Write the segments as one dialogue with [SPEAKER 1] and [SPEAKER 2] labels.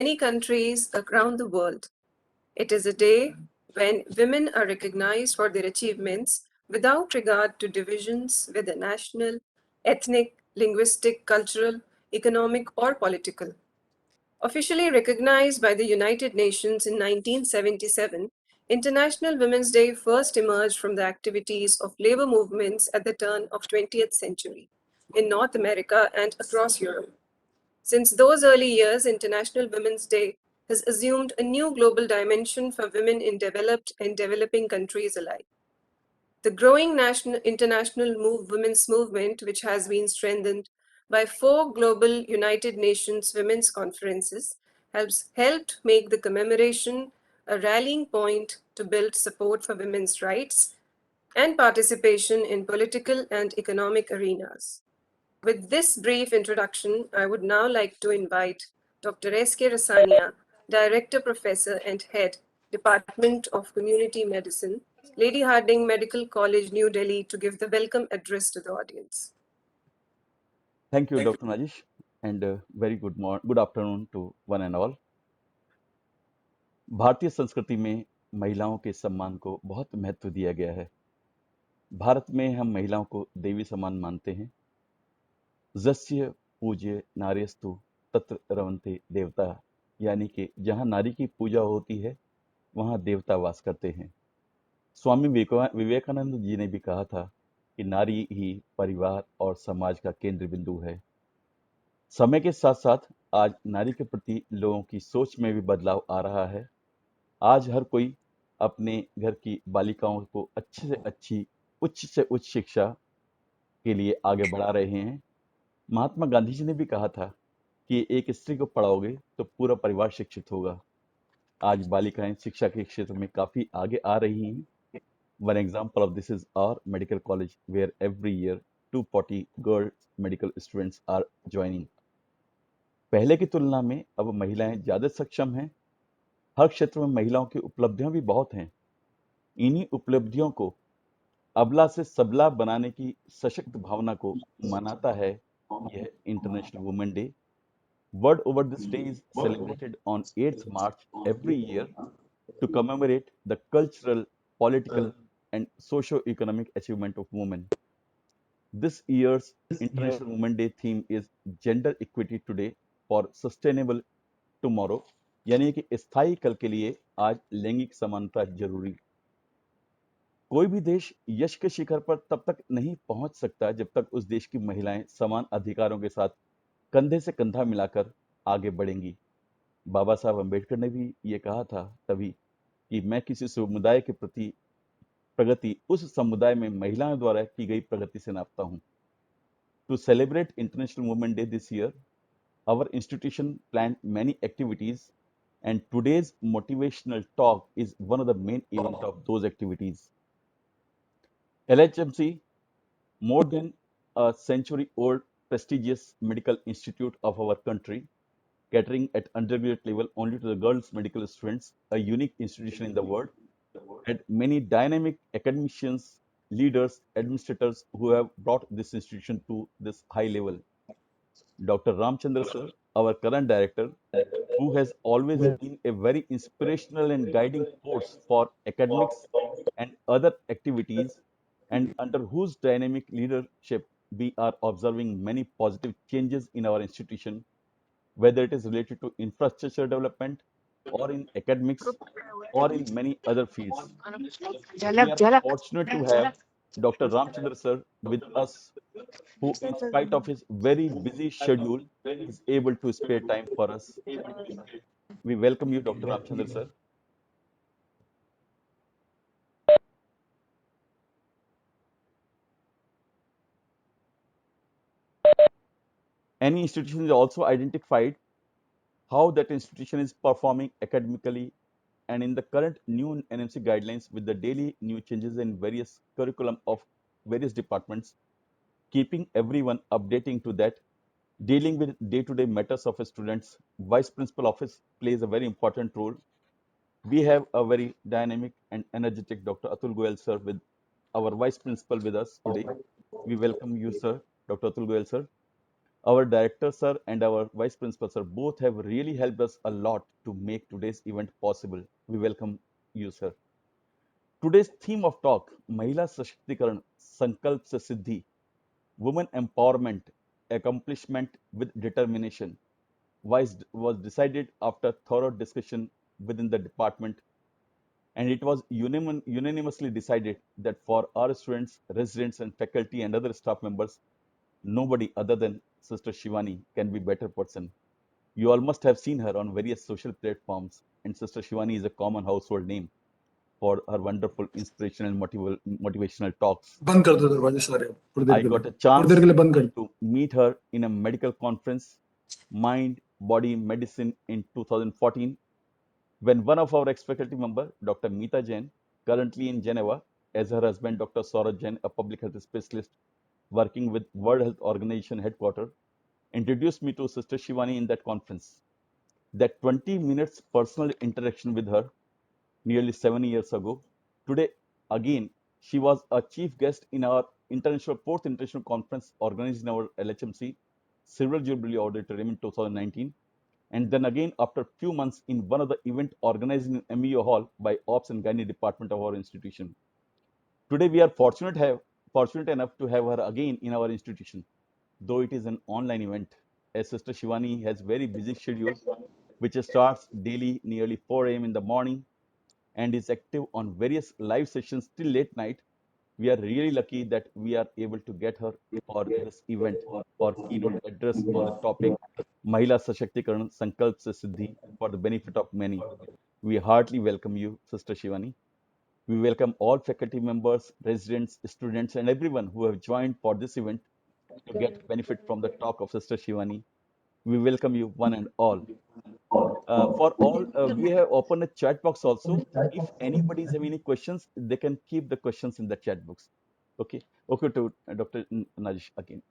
[SPEAKER 1] many countries around the world. It is a day when women are recognized for their achievements without regard to divisions, whether national, ethnic, linguistic, cultural, economic, or political. Officially recognized by the United Nations in 1977, International Women's Day first emerged from the activities of labor movements at the turn of 20th century in North America and across Europe. Since those early years, International Women's Day has assumed a new global dimension for women in developed and developing countries alike. The growing international women's movement, which has been strengthened by four global United Nations women's conferences, has helped make the commemoration a rallying point to build support for women's rights and participation in political and economic arenas. With this brief introduction, I would now like to invite Dr. S.K. Rasania, Director, Professor, and Head, Department of Community Medicine, Lady Hardinge Medical College, New Delhi, to give the welcome address to the audience.
[SPEAKER 2] Thank you, Dr. Najish, and very good afternoon to one and all. भारतीय संस्कृति में महिलाओं के सम्मान को बहुत महत्व दिया गया है। भारत में हम महिलाओं को देवी समान मानते हैं। जस्य पूज्य नार्यस्तु तत्र रवन्ते देवता, यानी कि जहाँ नारी की पूजा होती है वहाँ देवता वास करते हैं। स्वामी विवेकानंद जी ने भी कहा था कि नारी ही परिवार और समाज का केंद्र बिंदु है। समय के साथ साथ आज नारी के प्रति लोगों की सोच में भी बदलाव आ रहा है। आज हर कोई अपने घर की बालिकाओं को अच्छे से अच्छी, उच्च से उच्च शिक्षा के लिए आगे बढ़ा रहे हैं। महात्मा गांधी जी ने भी कहा था कि एक स्त्री को पढ़ाओगे तो पूरा परिवार शिक्षित होगा। आज बालिकाएं शिक्षा के क्षेत्र में काफी आगे आ रही हैं। One example of this is our medical college, where every year 240 girl medical students are joining. पहले की तुलना में अब महिलाएं ज्यादा सक्षम हैं। हर क्षेत्र में महिलाओं की उपलब्धियां भी बहुत हैं। इन्हीं उपलब्धियों को अबला से सबला बनाने की सशक्त भावना को मनाता है यह international Women day. World over, this day is celebrated on 8th March every year to commemorate the cultural, political, and socio-economic achievement of women. This year's International Women Day theme is Gender Equity Today for Sustainable Tomorrow, यानी कि स्थायी कल के लिए आज लैंगिक समानता जरूरी। कोई भी देश यश के शिखर पर तब तक नहीं पहुंच सकता जब तक उस देश की महिलाएं समान अधिकारों के साथ कंधे से कंधा मिलाकर आगे बढ़ेंगी। बाबा साहब अम्बेडकर ने भी ये कहा था तभी कि मैं किसी समुदाय के प्रति प्रगति उस समुदाय में महिलाओं द्वारा की गई प्रगति से नापता हूं। To celebrate International Women Day this year, our institution planned many activities, and today's motivational talk is one of the main events of those activities. LHMC, more than a century old prestigious medical institute of our country, catering at undergraduate level only to the girls medical students, a unique institution in the world, had many dynamic academicians, leaders, administrators who have brought this institution to this high level. Dr. Ramchandra sir, our current director, who has always been a very inspirational and guiding force for academics and other activities, and under whose dynamic leadership we are observing many positive changes in our institution, whether it is related to infrastructure development or in academics or in many other fields. We are fortunate to have Dr. Ramchandra sir with us, who, in spite of his very busy schedule, is able to spare time for us. We welcome you, Dr. Ramchandra sir. Any institution is also identified how that institution is performing academically, and in the current new NMC guidelines with the daily new changes in various curriculum of various departments, keeping everyone updating to that, dealing with day-to-day matters of a student's vice principal office plays a very important role. We have a very dynamic and energetic Dr. Atul Goyal sir with our vice principal with us today. We welcome you, sir, Dr. Atul Goyal sir. Our director, sir, and our vice principal, sir, both have really helped us a lot to make today's event possible. We welcome you, sir. Today's theme of talk, Mahila Sashktikaran, Sankalp se Siddhi, women empowerment, accomplishment with determination, was decided after thorough discussion within the department, and it was unanimously decided that for our students, residents, and faculty and other staff members, nobody other than Sister Shivani can be better person. You all must have seen her on various social platforms, and Sister Shivani is a common household name for her wonderful inspirational motivational talks.
[SPEAKER 3] बंद कर दो दरवाजे सारे थोड़ी देर
[SPEAKER 2] I
[SPEAKER 3] के लिए
[SPEAKER 2] got a
[SPEAKER 3] थोड़ी देर
[SPEAKER 2] chance
[SPEAKER 3] के लिए बंद कर दो.
[SPEAKER 2] to meet her in a medical conference, Mind Body Medicine, in 2014, when one of our ex-faculty member, Dr. Meeta Jain, currently in Geneva, as her husband, Dr. Saurabh Jain, a public health specialist working with World Health Organization headquarters, introduced me to Sister Shivani in that conference. That 20 minutes personal interaction with her nearly 7 years ago. Today, again, she was a chief guest in our fourth international conference organized in our LHMC Silver Jubilee Auditorium in 2019. And then again, after a few months, in one of the event organized in MEO Hall by Ops and Gynae department of our institution. Today, we are fortunate enough to have her again in our institution, though it is an online event, as Sister Shivani has very busy schedule, which starts daily nearly 4 a.m. in the morning and is active on various live sessions till late night. We are really lucky that we are able to get her for this event for keynote address on the topic Mahila Sashktikaran Sankalp se Siddhi for the benefit of many. We heartily welcome you, Sister Shivani. We welcome all faculty members, residents, students, and everyone who have joined for this event to get benefit from the talk of Sister Shivani. We welcome you one and all. For all, we have opened a chat box also. If anybody is having any questions, they can keep the questions in the chat box. Okay. Okay to Dr. Najish again.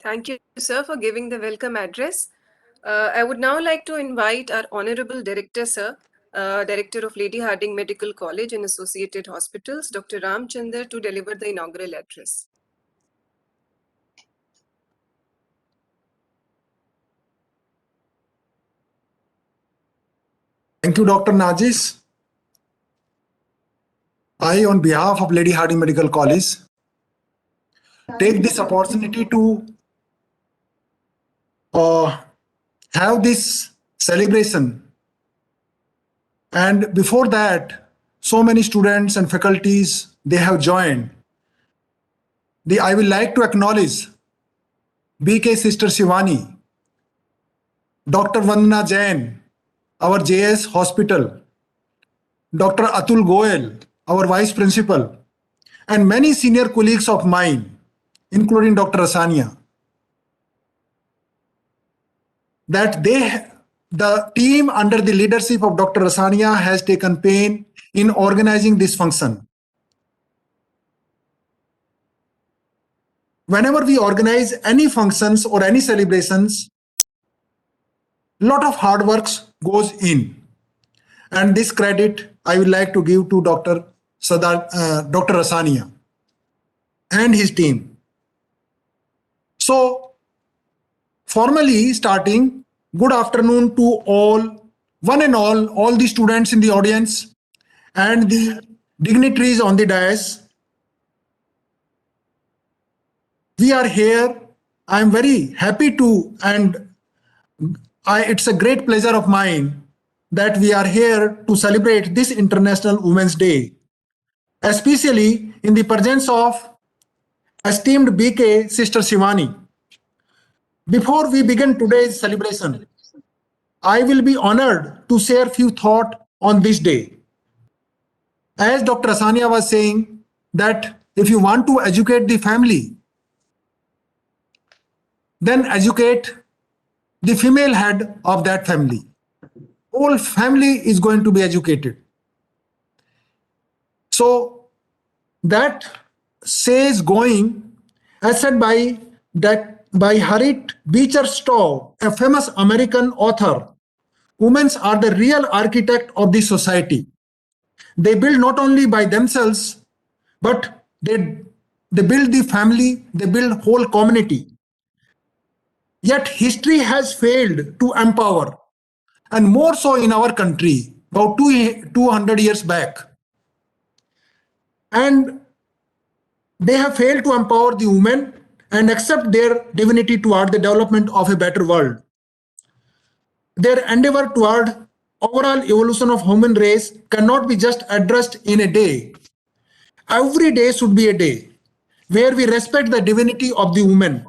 [SPEAKER 1] Thank you, sir, for giving the welcome address. I would now like to invite our Honorable Director, sir, Director of Lady Harding Medical College and Associated Hospitals, Dr. Ramchandar, to deliver the inaugural address.
[SPEAKER 3] Thank you, Dr. Najis. I, on behalf of Lady Harding Medical College, take this opportunity to uh, have this celebration. And before that, so many students and faculties, they have joined. I will like to acknowledge BK Sister Shivani, Dr. Vandana Jain, our JS Hospital, Dr. Atul Goel, our Vice Principal, and many senior colleagues of mine, including Dr. Asania, that the team under the leadership of Dr. Asania has taken pain in organizing this function. Whenever we organize any functions or any celebrations, lot of hard work goes in. And this credit I would like to give to Dr. Asania and his team. So, formally starting, good afternoon to all, one and all the students in the audience and the dignitaries on the dais. We are here. I am very happy to, and it's a great pleasure of mine that we are here to celebrate this International Women's Day, especially in the presence of esteemed BK Sister Shivani. Before we begin today's celebration, I will be honored to share few thoughts on this day. As Dr. Asania was saying, that if you want to educate the family, then educate the female head of that family. Whole family is going to be educated. So that says going, as said by Harriet Beecher Stowe, a famous American author, women are the real architect of the society. They build not only by themselves, but they build the family, they build whole community. Yet history has failed to empower, and more so in our country about 200 years back. And they have failed to empower the women and accept their divinity toward the development of a better world. Their endeavor toward overall evolution of human race cannot be just addressed in a day. Every day should be a day where we respect the divinity of the woman.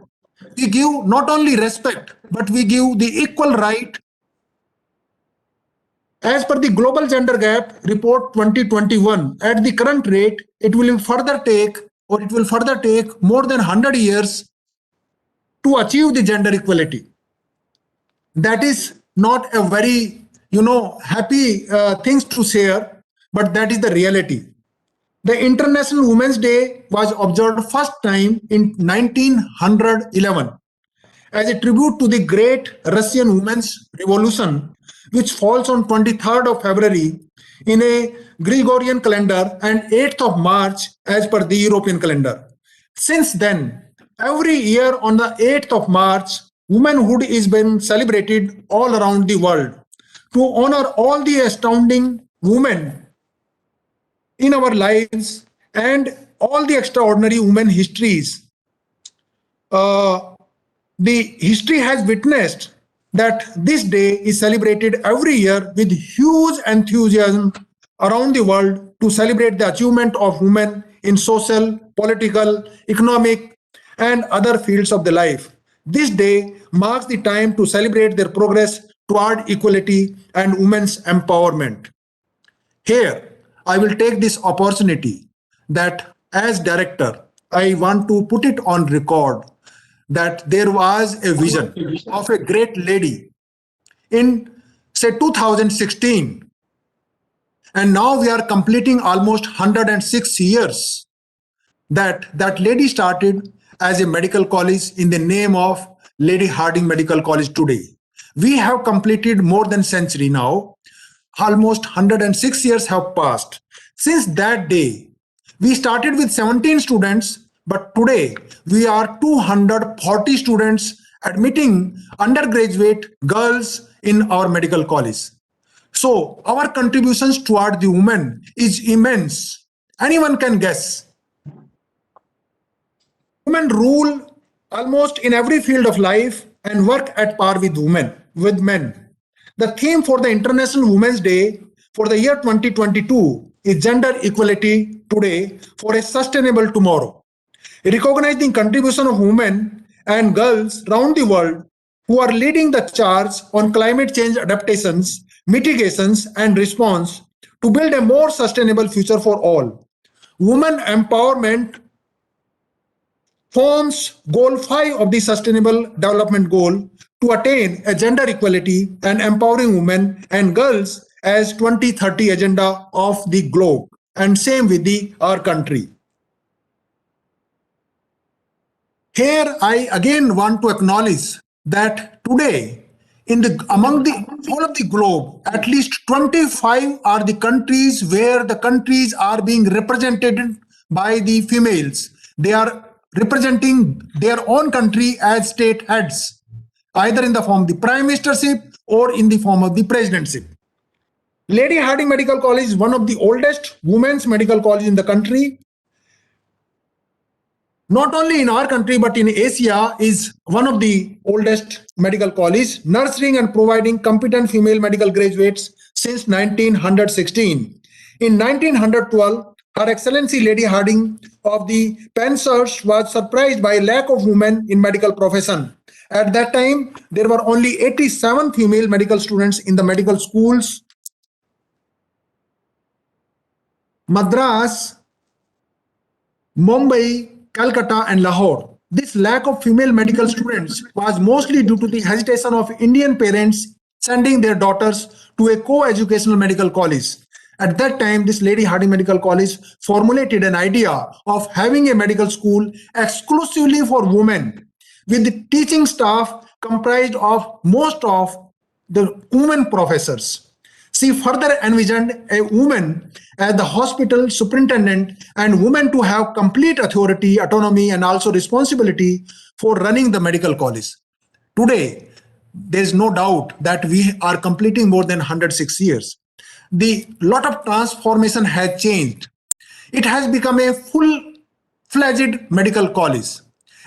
[SPEAKER 3] We give not only respect, but we give the equal right. As per the Global Gender Gap Report 2021, at the current rate, it will further take more than 100 years to achieve the gender equality. That is not a very, happy things to share, but that is the reality. The International Women's Day was observed first time in 1911 as a tribute to the great Russian Women's Revolution, which falls on 23rd of February in a Gregorian calendar and 8th of March as per the European calendar. Since then, every year on the 8th of March, womanhood is being celebrated all around the world to honor all the astounding women in our lives and all the extraordinary women histories. Uh, the history has witnessed that this day is celebrated every year with huge enthusiasm around the world to celebrate the achievement of women in social, political, economic, and other fields of the life. This day marks the time to celebrate their progress toward equality and women's empowerment. Here, I will take this opportunity that as director, I want to put it on record that there was a vision of a great lady in, say, 2016, and now we are completing almost 106 years that lady started as a medical college in the name of Lady Harding Medical College today. We have completed more than century now. Almost 106 years have passed. Since that day, we started with 17 students, but today we are 240 students admitting undergraduate girls in our medical college. So our contributions toward the women is immense. Anyone can guess. Women rule almost in every field of life and work at par with men. The theme for the International Women's Day for the year 2022 is gender equality today for a sustainable tomorrow. Recognizing contribution of women and girls around the world who are leading the charge on climate change adaptations, mitigations, and response to build a more sustainable future for all. Women empowerment forms Goal 5 of the Sustainable Development Goal to attain a gender equality and empowering women and girls as 2030 agenda of the globe, and same with our country. Here I again want to acknowledge that today in the among the whole of the globe, at least 25 are the countries where the countries are being represented by the females. They are representing their own country as state heads, either in the form of the prime ministership or in the form of the presidentship. Lady Harding Medical College is one of the oldest women's medical college in the country. Not only in our country but in Asia, is one of the oldest medical college, nurturing and providing competent female medical graduates since 1916. In 1912, Her Excellency Lady Harding of the Pensers was surprised by lack of women in medical profession. At that time, there were only 87 female medical students in the medical schools. Madras, Mumbai, Calcutta, and Lahore. This lack of female medical students was mostly due to the hesitation of Indian parents sending their daughters to a co-educational medical college. At that time, this Lady Harding Medical College formulated an idea of having a medical school exclusively for women, with the teaching staff comprised of most of the women professors. She further envisioned a woman as the hospital superintendent and women to have complete authority, autonomy, and also responsibility for running the medical college. Today, there is no doubt that we are completing more than 106 years. The lot of transformation has changed. It has become a full-fledged medical college.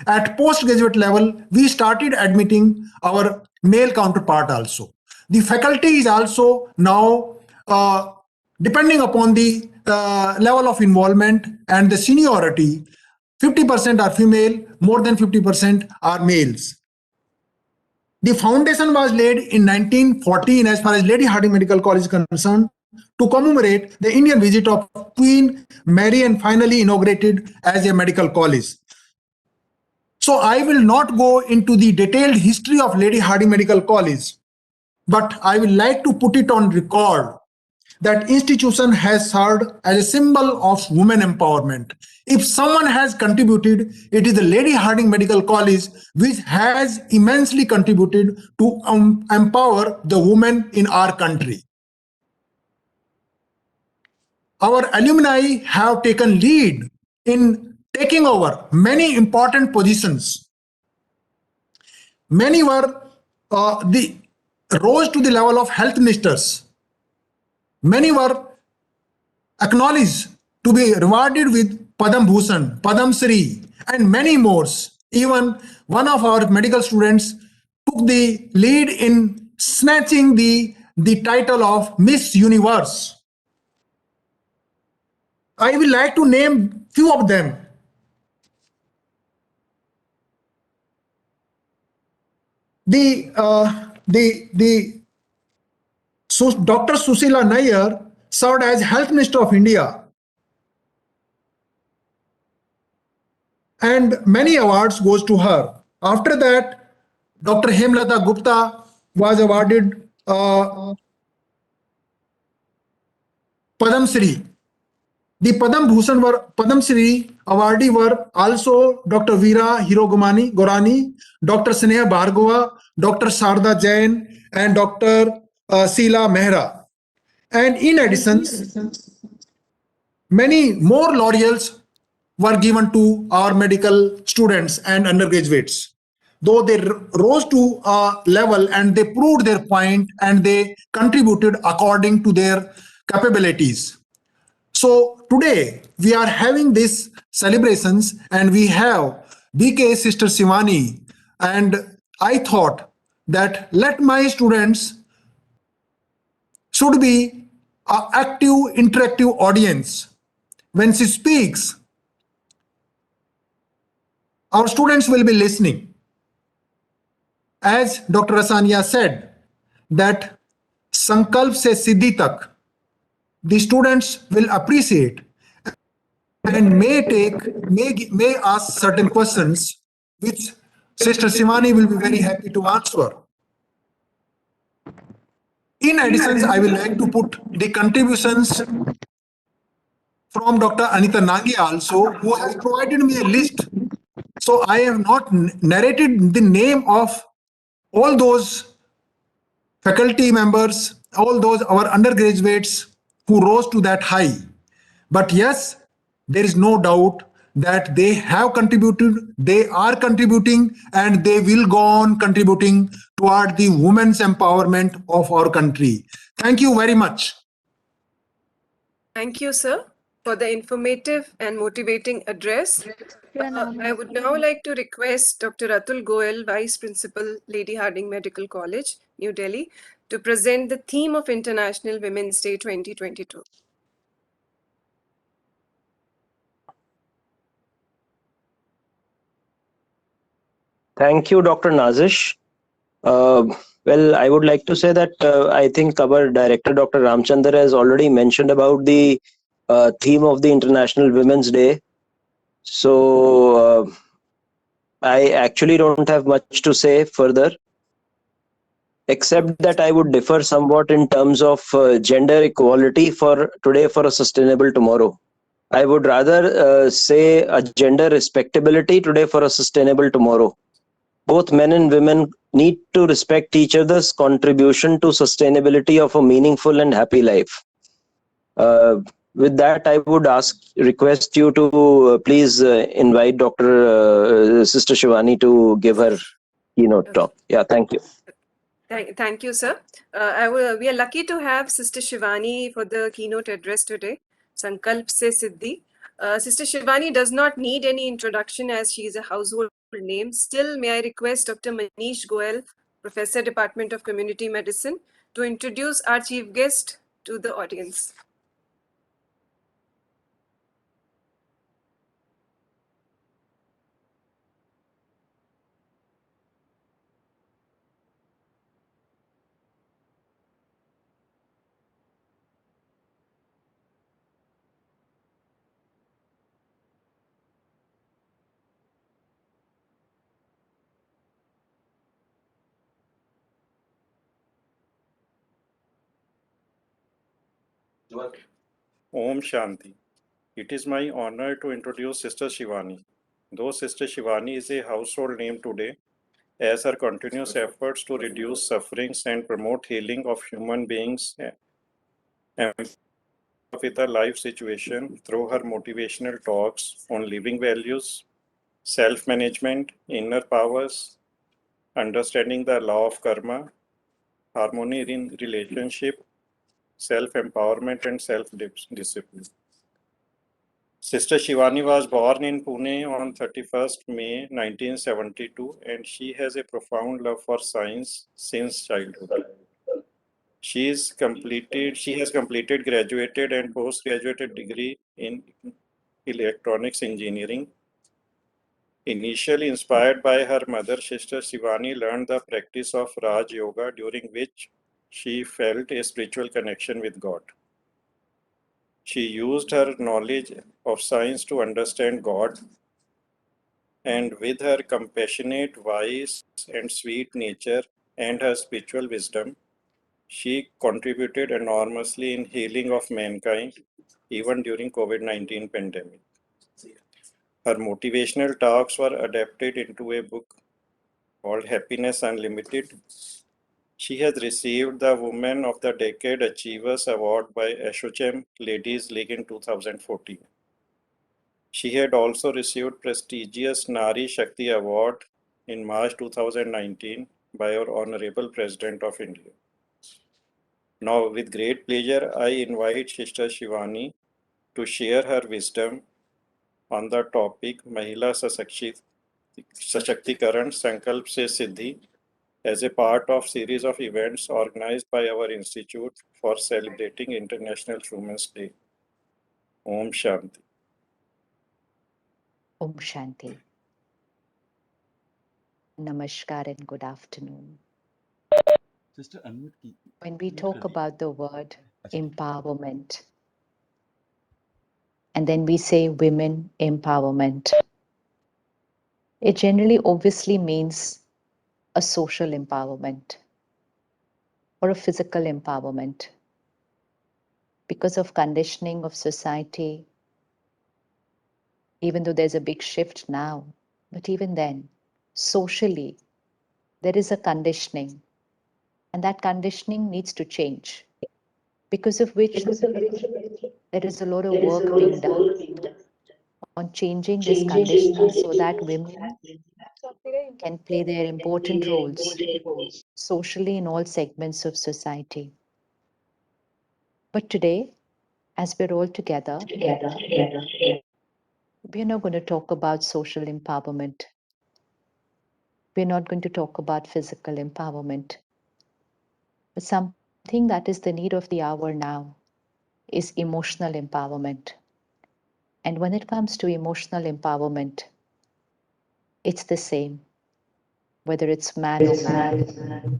[SPEAKER 3] At postgraduate level, we started admitting our male counterpart also. The faculty is also now, depending upon the level of involvement and the seniority, 50% are female, more than 50% are males. The foundation was laid in 1914 as far as Lady Hardinge Medical College is concerned to commemorate the Indian visit of Queen Mary and finally inaugurated as a medical college. So I will not go into the detailed history of Lady Hardinge Medical College, but I will like to put it on record that institution has served as a symbol of women empowerment. If someone has contributed, it is the Lady Hardinge Medical College, which has immensely contributed to empower the women in our country. Our alumni have taken lead in taking over many important positions. Many were the rose to the level of health ministers. Many were acknowledged to be rewarded with Padam Bhushan, Padam Shri, and many more. Even one of our medical students took the lead in snatching the title of Miss Universe. I will like to name few of them. Dr. Susila Nair served as Health Minister of India, and many awards goes to her. After that, Dr. Hemlata Gupta was awarded Padam Shri. The Padam Shri awardee were also Dr. Veera Gorani, Dr. Sneha Bhargava, Dr. Sarda Jain, and Dr. Sheila Mehra. And in addition, many more laurels were given to our medical students and undergraduates. Though they rose to a level and they proved their point and they contributed according to their capabilities. So today we are having these celebrations and we have BK Sister Shivani, and I thought that let my students should be an active, interactive audience. When she speaks, our students will be listening. As Dr. Asania said, that Sankalp se Sidhhi tak, the students will appreciate and may ask certain questions which Sister Shivani will be very happy to answer. In addition, I will like to put the contributions from Dr. Anita Nangi also, who has provided me a list. So I have not narrated the name of all those faculty members, all those our undergraduates who rose to that high. But yes, there is no doubt that they have contributed, they are contributing, and they will go on contributing toward the women's empowerment of our country. Thank you very much.
[SPEAKER 1] Thank you, sir, for the informative and motivating address. I would now like to request Dr. Atul Goel, Vice Principal, Lady Hardinge Medical College, New Delhi, to present the theme of International Women's Day 2022.
[SPEAKER 4] Thank you, Dr. Nazish. Well, I would like to say that I think our director, Dr. Ramchandar, has already mentioned about the theme of the International Women's Day. So I actually don't have much to say further, except that I would differ somewhat in terms of gender equality for today for a sustainable tomorrow. I would rather say a gender respectability today for a sustainable tomorrow. Both men and women need to respect each other's contribution to sustainability of a meaningful and happy life. With that, I would request you to please invite Dr. Sister Shivani to give her keynote talk. Yeah, thank you.
[SPEAKER 1] Thank you, sir. We are lucky to have Sister Shivani for the keynote address today. Sankalp se Sidhhi. Sister Shivani does not need any introduction as she is a household name. Still, may I request Dr. Manish Goel, Professor, Department of Community Medicine, to introduce our chief guest to the audience.
[SPEAKER 5] Om Shanti. It is my honor to introduce Sister Shivani. Though Sister Shivani is a household name today, as her continuous efforts to reduce sufferings and promote healing of human beings and with her life situation through her motivational talks on living values, self-management, inner powers, understanding the law of karma, harmony in relationship, self-empowerment and self-discipline. Sister Shivani was born in Pune on 31st May 1972 and she has a profound love for science since childhood. She has completed graduated and postgraduate degree in electronics engineering. Initially inspired by her mother, Sister Shivani learned the practice of Raj Yoga, during which she felt a spiritual connection with God. She used her knowledge of science to understand God, and with her compassionate, wise, and sweet nature and her spiritual wisdom, she contributed enormously in healing of mankind, even during COVID-19 pandemic. Her motivational talks were adapted into a book called Happiness Unlimited. She has received the Woman of the Decade Achievers Award by LHMC Ladies League in 2014. She had also received prestigious Nari Shakti Award in March 2019 by our Honorable President of India. Now, with great pleasure, I invite Sister Shivani to share her wisdom on the topic Mahila Sashактikaran Sankalp se Siddhi as a part of series of events organized by our institute for celebrating International Women's Day. Om Shanti.
[SPEAKER 6] Om Shanti. Namaskar and good afternoon.
[SPEAKER 2] Sister unmute की
[SPEAKER 6] When we
[SPEAKER 2] mute कर
[SPEAKER 6] talk
[SPEAKER 2] the
[SPEAKER 6] about the word
[SPEAKER 2] अच्छा ठीक
[SPEAKER 6] empowerment, and then we say women empowerment, it generally obviously means a social empowerment or a physical empowerment because of conditioning of society, even though there's a big shift now, but even then, socially, there is a conditioning, and that conditioning needs to change, because of which there is a lot of work being done on changing this conditioning so that women can play their important roles socially in all segments of society. But today, as we're all together, we're not going to talk about social empowerment. We're not going to talk about physical empowerment. But something that is the need of the hour now is emotional empowerment. And when it comes to emotional empowerment, it's the same, whether it's man or woman,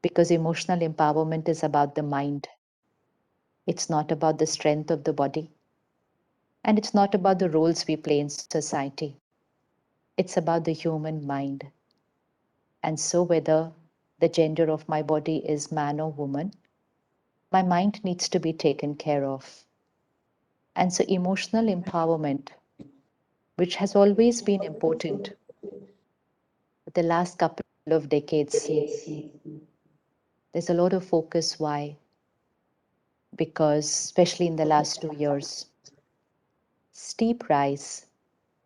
[SPEAKER 6] because emotional empowerment is about the mind. It's not about the strength of the body. And it's not about the roles we play in society. It's about the human mind. And so, whether the gender of my body is man or woman, my mind needs to be taken care of. And so, emotional empowerment, which has always been important, but the last couple of decades, there's a lot of focus. Why? Because, especially in the last 2 years, steep rise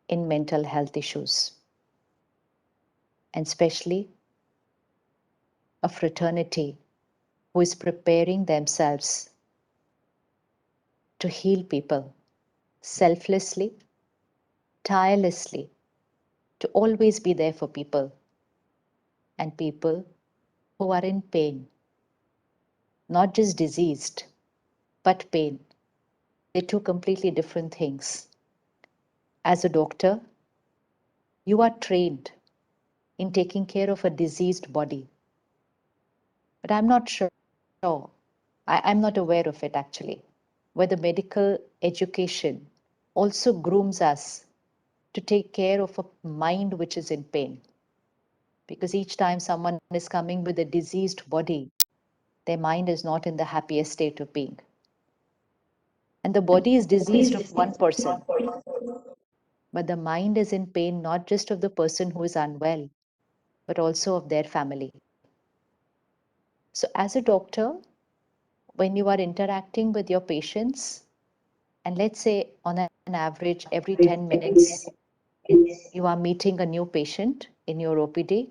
[SPEAKER 6] in mental health issues. and especially a fraternity who is preparing themselves to heal people selflessly, tirelessly, to always be there for people and people who are in pain, not just diseased, but pain. They're two completely different things. As a doctor, you are trained in taking care of a diseased body. But I'm not sure, I'm not aware of it actually, whether medical education also grooms us to take care of a mind which is in pain. Because each time someone is coming with a diseased body, their mind is not in the happiest state of being. And the body is diseased of one person, but the mind is in pain not just of the person who is unwell, but also of their family. So, as a doctor, when you are interacting with your patients, and let's say on an average, every 10 minutes, you are meeting a new patient in your OPD,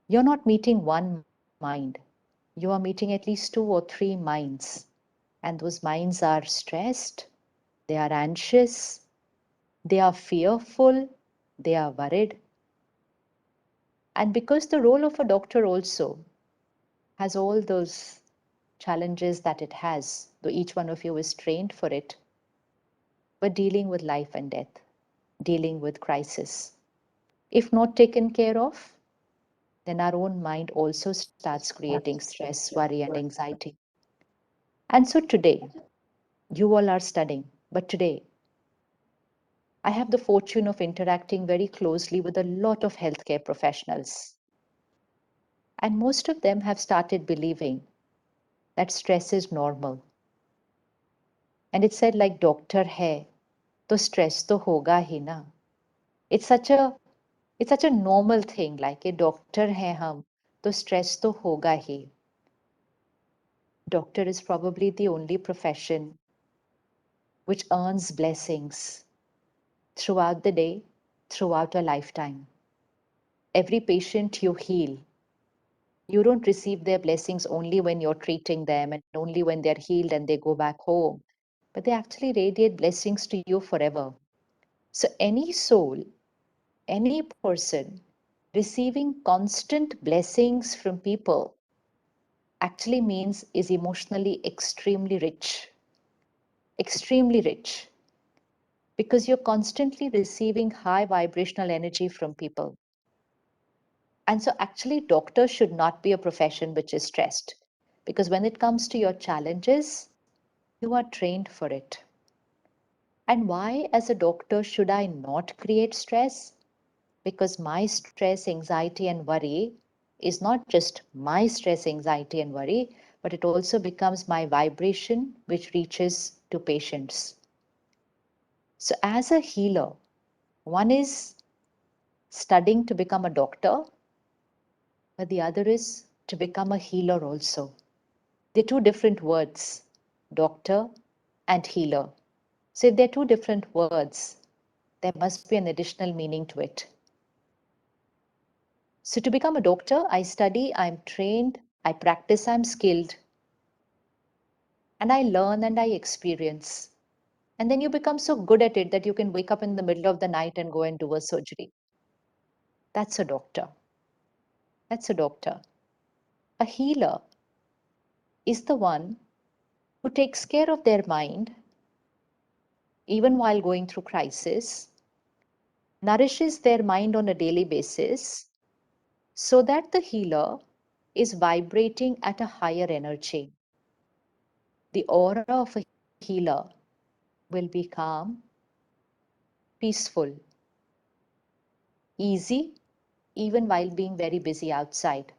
[SPEAKER 6] you're not meeting one mind, you are meeting at least 2 or 3 minds. And those minds are stressed, they are anxious, they are fearful, they are worried. And because the role of a doctor also has all those challenges that it has, though each one of you is trained for it, but dealing with life and death, dealing with crisis. If not taken care of, then our own mind also starts creating stress, worry, and anxiety. And so today, you all are studying, but today, I have the fortune of interacting very closely with a lot of healthcare professionals. And most of them have started believing that stress is normal. And it said like doctor hai, to stress to hoga hi na. It's such a it's such a normal thing, like a doctor hai hum, to stress to hoga hi. Doctor is probably the only profession which earns blessings throughout the day, throughout a lifetime. Every patient you heal, you don't receive their blessings only when you're treating them and only when they're healed and they go back home, but they actually radiate blessings to you forever. So, any soul, any person receiving constant blessings from people actually means is emotionally extremely rich, because you're constantly receiving high vibrational energy from people. And so, actually, doctor should not be a profession which is stressed, because when it comes to your challenges, you are trained for it. And why, as a doctor, should I not create stress? Because my stress, anxiety, and worry is not just my stress, anxiety, and worry, but it also becomes my vibration which reaches to patients. So, as a healer, one is studying to become a doctor, but the other is to become a healer also. They're two different words, doctor and healer. So, if they're two different words, there must be an additional meaning to it. So, to become a doctor, I study, I'm trained, I practice, I'm skilled, and I learn and I experience. And then you become so good at it that you can wake up in the middle of the night and go and do a surgery. That's a doctor. That's a doctor. A healer is the one who takes care of their mind even while going through crisis, nourishes their mind on a daily basis, so that the healer is vibrating at a higher energy. The aura of a healer will be calm, peaceful, easy, even while being very busy outside,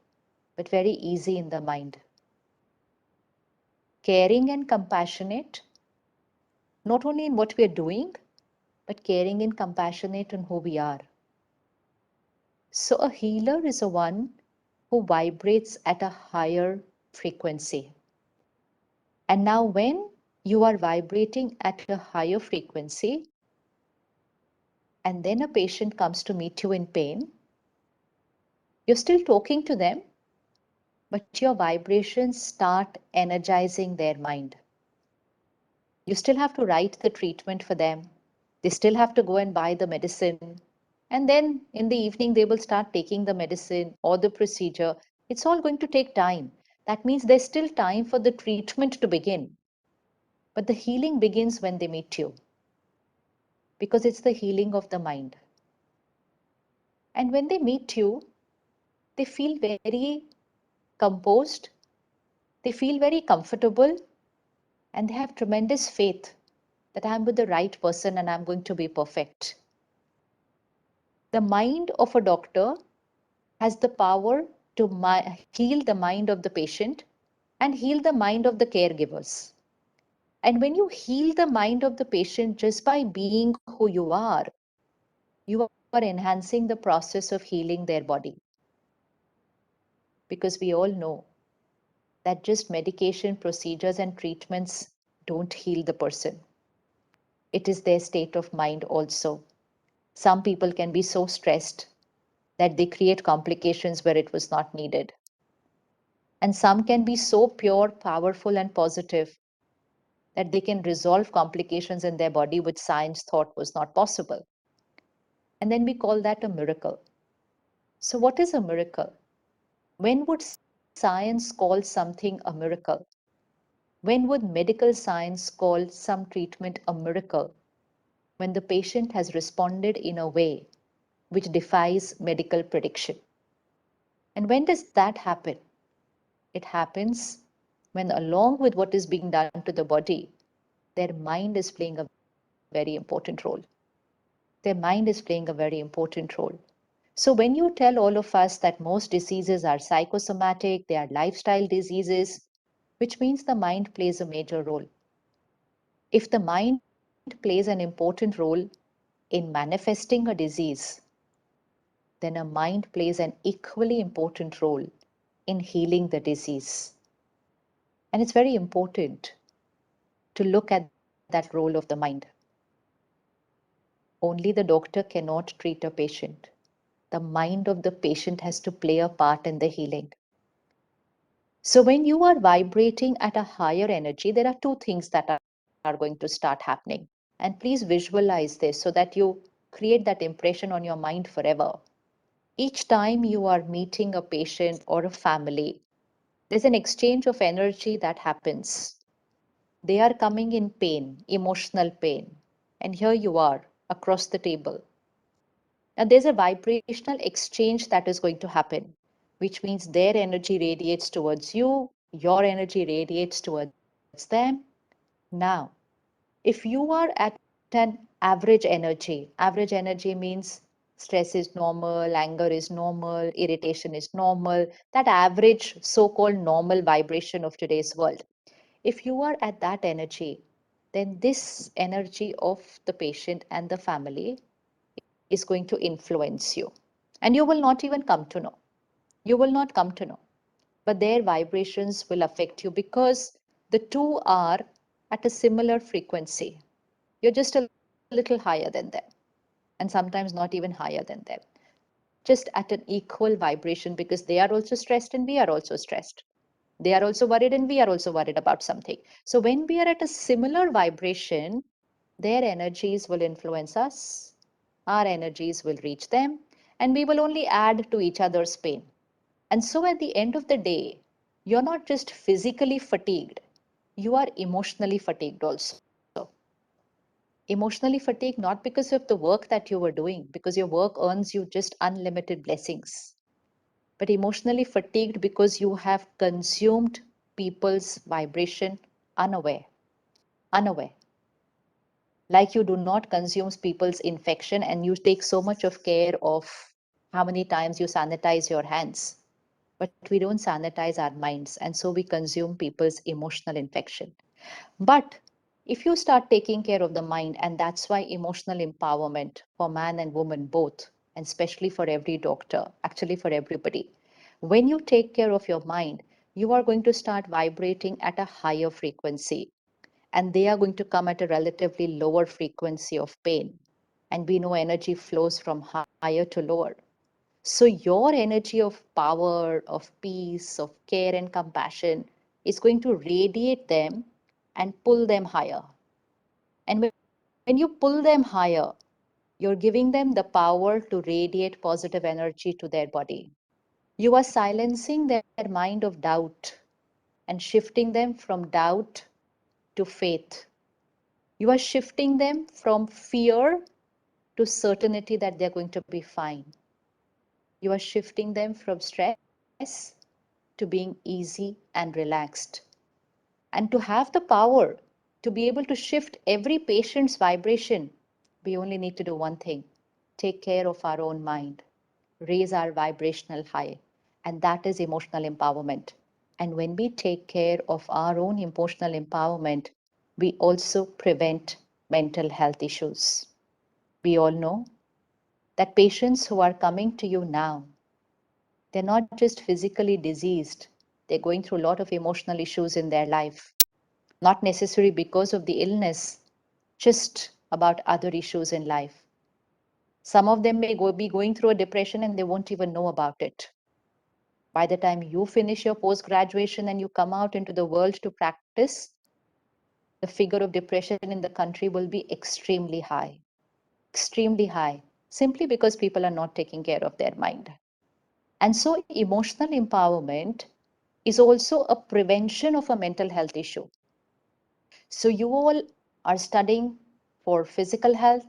[SPEAKER 6] but very easy in the mind. Caring and compassionate, not only in what we are doing, but caring and compassionate in who we are. So, a healer is a one who vibrates at a higher frequency. And now, when you are vibrating at a higher frequency, and then a patient comes to meet you in pain, You're still talking to them, but your vibrations start energizing their mind. You still have to write the treatment for them. They still have to go and buy the medicine. And then in the evening, they will start taking the medicine or the procedure. It's all going to take time. That means there's still time for the treatment to begin. But the healing begins when they meet you, because it's the healing of the mind. And when they meet you, they feel very composed, they feel very comfortable, and they have tremendous faith that I'm with the right person and I'm going to be perfect. The mind of a doctor has the power to heal the mind of the patient and heal the mind of the caregivers. And when you heal the mind of the patient just by being who you are enhancing the process of healing their body. Because we all know that just medication, procedures, and treatments don't heal the person. It is their state of mind also. Some people can be so stressed that they create complications where it was not needed. And some can be so pure, powerful, and positive that they can resolve complications in their body which science thought was not possible. And then we call that a miracle. So, what is a miracle? When would science call something a miracle? When would medical science call some treatment a miracle? When the patient has responded in a way which defies medical prediction. And when does that happen? It happens when, along with what is being done to the body, their mind is playing a very important role. Their mind is playing a very important role. So, when you tell all of us that most diseases are psychosomatic, they are lifestyle diseases, which means the mind plays a major role. If the mind plays an important role in manifesting a disease, then a mind plays an equally important role in healing the disease. And it's very important to look at that role of the mind. Only the doctor cannot treat a patient. The mind of the patient has to play a part in the healing. So, when you are vibrating at a higher energy, there are two things that are going to start happening. And please visualize this so that you create that impression on your mind forever. Each time you are meeting a patient or a family, there's an exchange of energy that happens. They are coming in pain, emotional pain. And here you are across the table. Now, there's a vibrational exchange that is going to happen, which means their energy radiates towards you, your energy radiates towards them. Now, if you are at an average energy means stress is normal, anger is normal, irritation is normal, that average so called normal vibration of today's world. If you are at that energy, then this energy of the patient and the family is going to influence you. And you will not even come to know. You will not come to know. But their vibrations will affect you because the two are at a similar frequency. You're just a little higher than them, and sometimes not even higher than them. Just at an equal vibration because they are also stressed and we are also stressed. They are also worried and we are also worried about something. So when we are at a similar vibration, their energies will influence us, our energies will reach them, and we will only add to each other's pain. And so at the end of the day, you're not just physically fatigued, you are emotionally fatigued also. Emotionally fatigued not because of the work that you were doing, because your work earns you just unlimited blessings, but emotionally fatigued because you have consumed people's vibration unaware. Unaware. Like you do not consume people's infection and you take so much of care of how many times you sanitize your hands. But we don't sanitize our minds, and so we consume people's emotional infection. But if you start taking care of the mind, and that's why emotional empowerment for man and woman both, and especially for every doctor, actually for everybody, when you take care of your mind, you are going to start vibrating at a higher frequency, and they are going to come at a relatively lower frequency of pain. And we know energy flows from higher to lower. So your energy of power, of peace, of care and compassion is going to radiate them and pull them higher. And when you pull them higher, you're giving them the power to radiate positive energy to their body. You are silencing their mind of doubt and shifting them from doubt to faith. You are shifting them from fear to certainty that they're going to be fine. You are shifting them from stress to being easy and relaxed. And to have the power to be able to shift every patient's vibration, we only need to do one thing: take care of our own mind, raise our vibrational high. And that is emotional empowerment. And when we take care of our own emotional empowerment, we also prevent mental health issues. We all know that patients who are coming to you now, they're not just physically diseased, they're going through a lot of emotional issues in their life. Not necessarily because of the illness, just about other issues in life. Some of them may be going through a depression and they won't even know about it. By the time you finish your post graduation and you come out into the world to practice, the figure of depression in the country will be extremely high, simply because people are not taking care of their mind. And so, emotional empowerment is also a prevention of a mental health issue. So, you all are studying for physical health.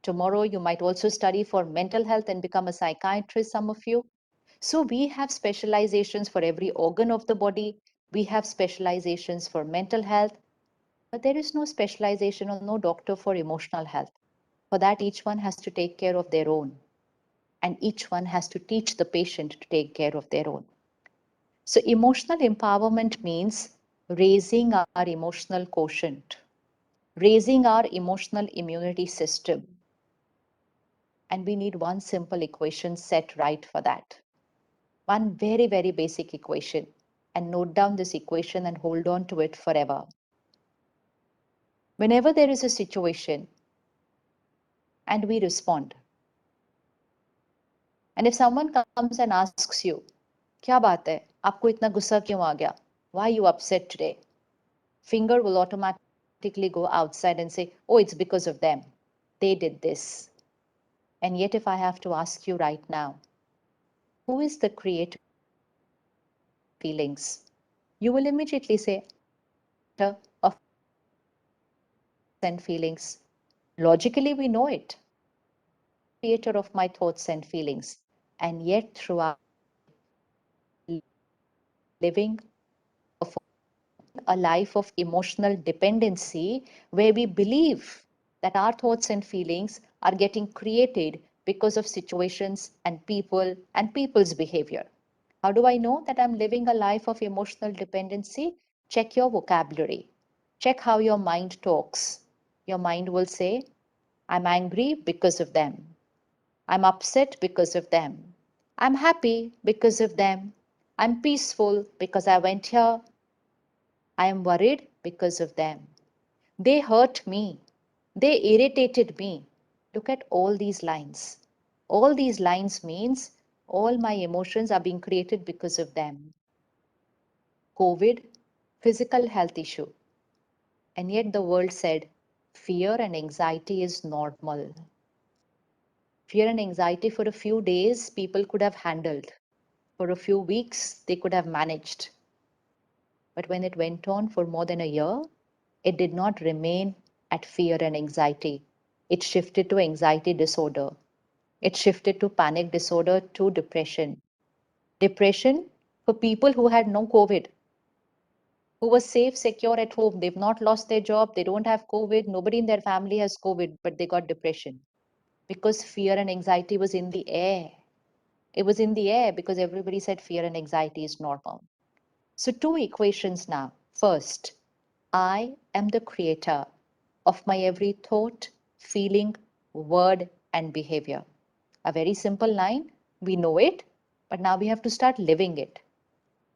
[SPEAKER 6] Tomorrow, you might also study for mental health and become a psychiatrist, some of you. So, we have specializations for every organ of the body. We have specializations for mental health, but there is no specialization or no doctor for emotional health. For that, each one has to take care of their own, and each one has to teach the patient to take care of their own. So, emotional empowerment means raising our emotional quotient, raising our emotional immunity system. And we need one simple equation set right for that. One very, very basic equation. And note down this equation and hold on to it forever. Whenever there is a situation and we respond, and if someone comes and asks you, क्या बात है? आपको इतना गुस्सा क्यों आ गया? Why are you upset today? Finger will automatically go outside and say, oh, it's because of them. They did this. And yet, if I have to ask you right now, who is the creator feelings? You will immediately say, of and feelings. Logically, we know it. Creator of my thoughts and feelings. And yet, throughout living a life of emotional dependency, where we believe that our thoughts and feelings are getting created because of situations and people's behavior. How do I know that I'm living a life of emotional dependency? Check your vocabulary. Check how your mind talks. Your mind will say, I'm angry because of them. I'm upset because of them. I'm happy because of them. I'm peaceful because I went here. I am worried because of them. They hurt me. They irritated me. Look at all these lines. All these lines means all my emotions are being created because of them. COVID, physical health issue. And yet the world said fear and anxiety is normal. Fear and anxiety for a few days people could have handled. For a few weeks they could have managed. But when it went on for more than a year, it did not remain at fear and anxiety. It shifted to anxiety disorder. It shifted to panic disorder, to depression. Depression for people who had no COVID, who were safe, secure at home. They've not lost their job. They don't have COVID. Nobody in their family has COVID, but they got depression because fear and anxiety was in the air. It was in the air because everybody said fear and anxiety is normal. So, two equations now. First, I am the creator of my every thought, feeling, word, and behavior. A very simple line. We know it, but now we have to start living it.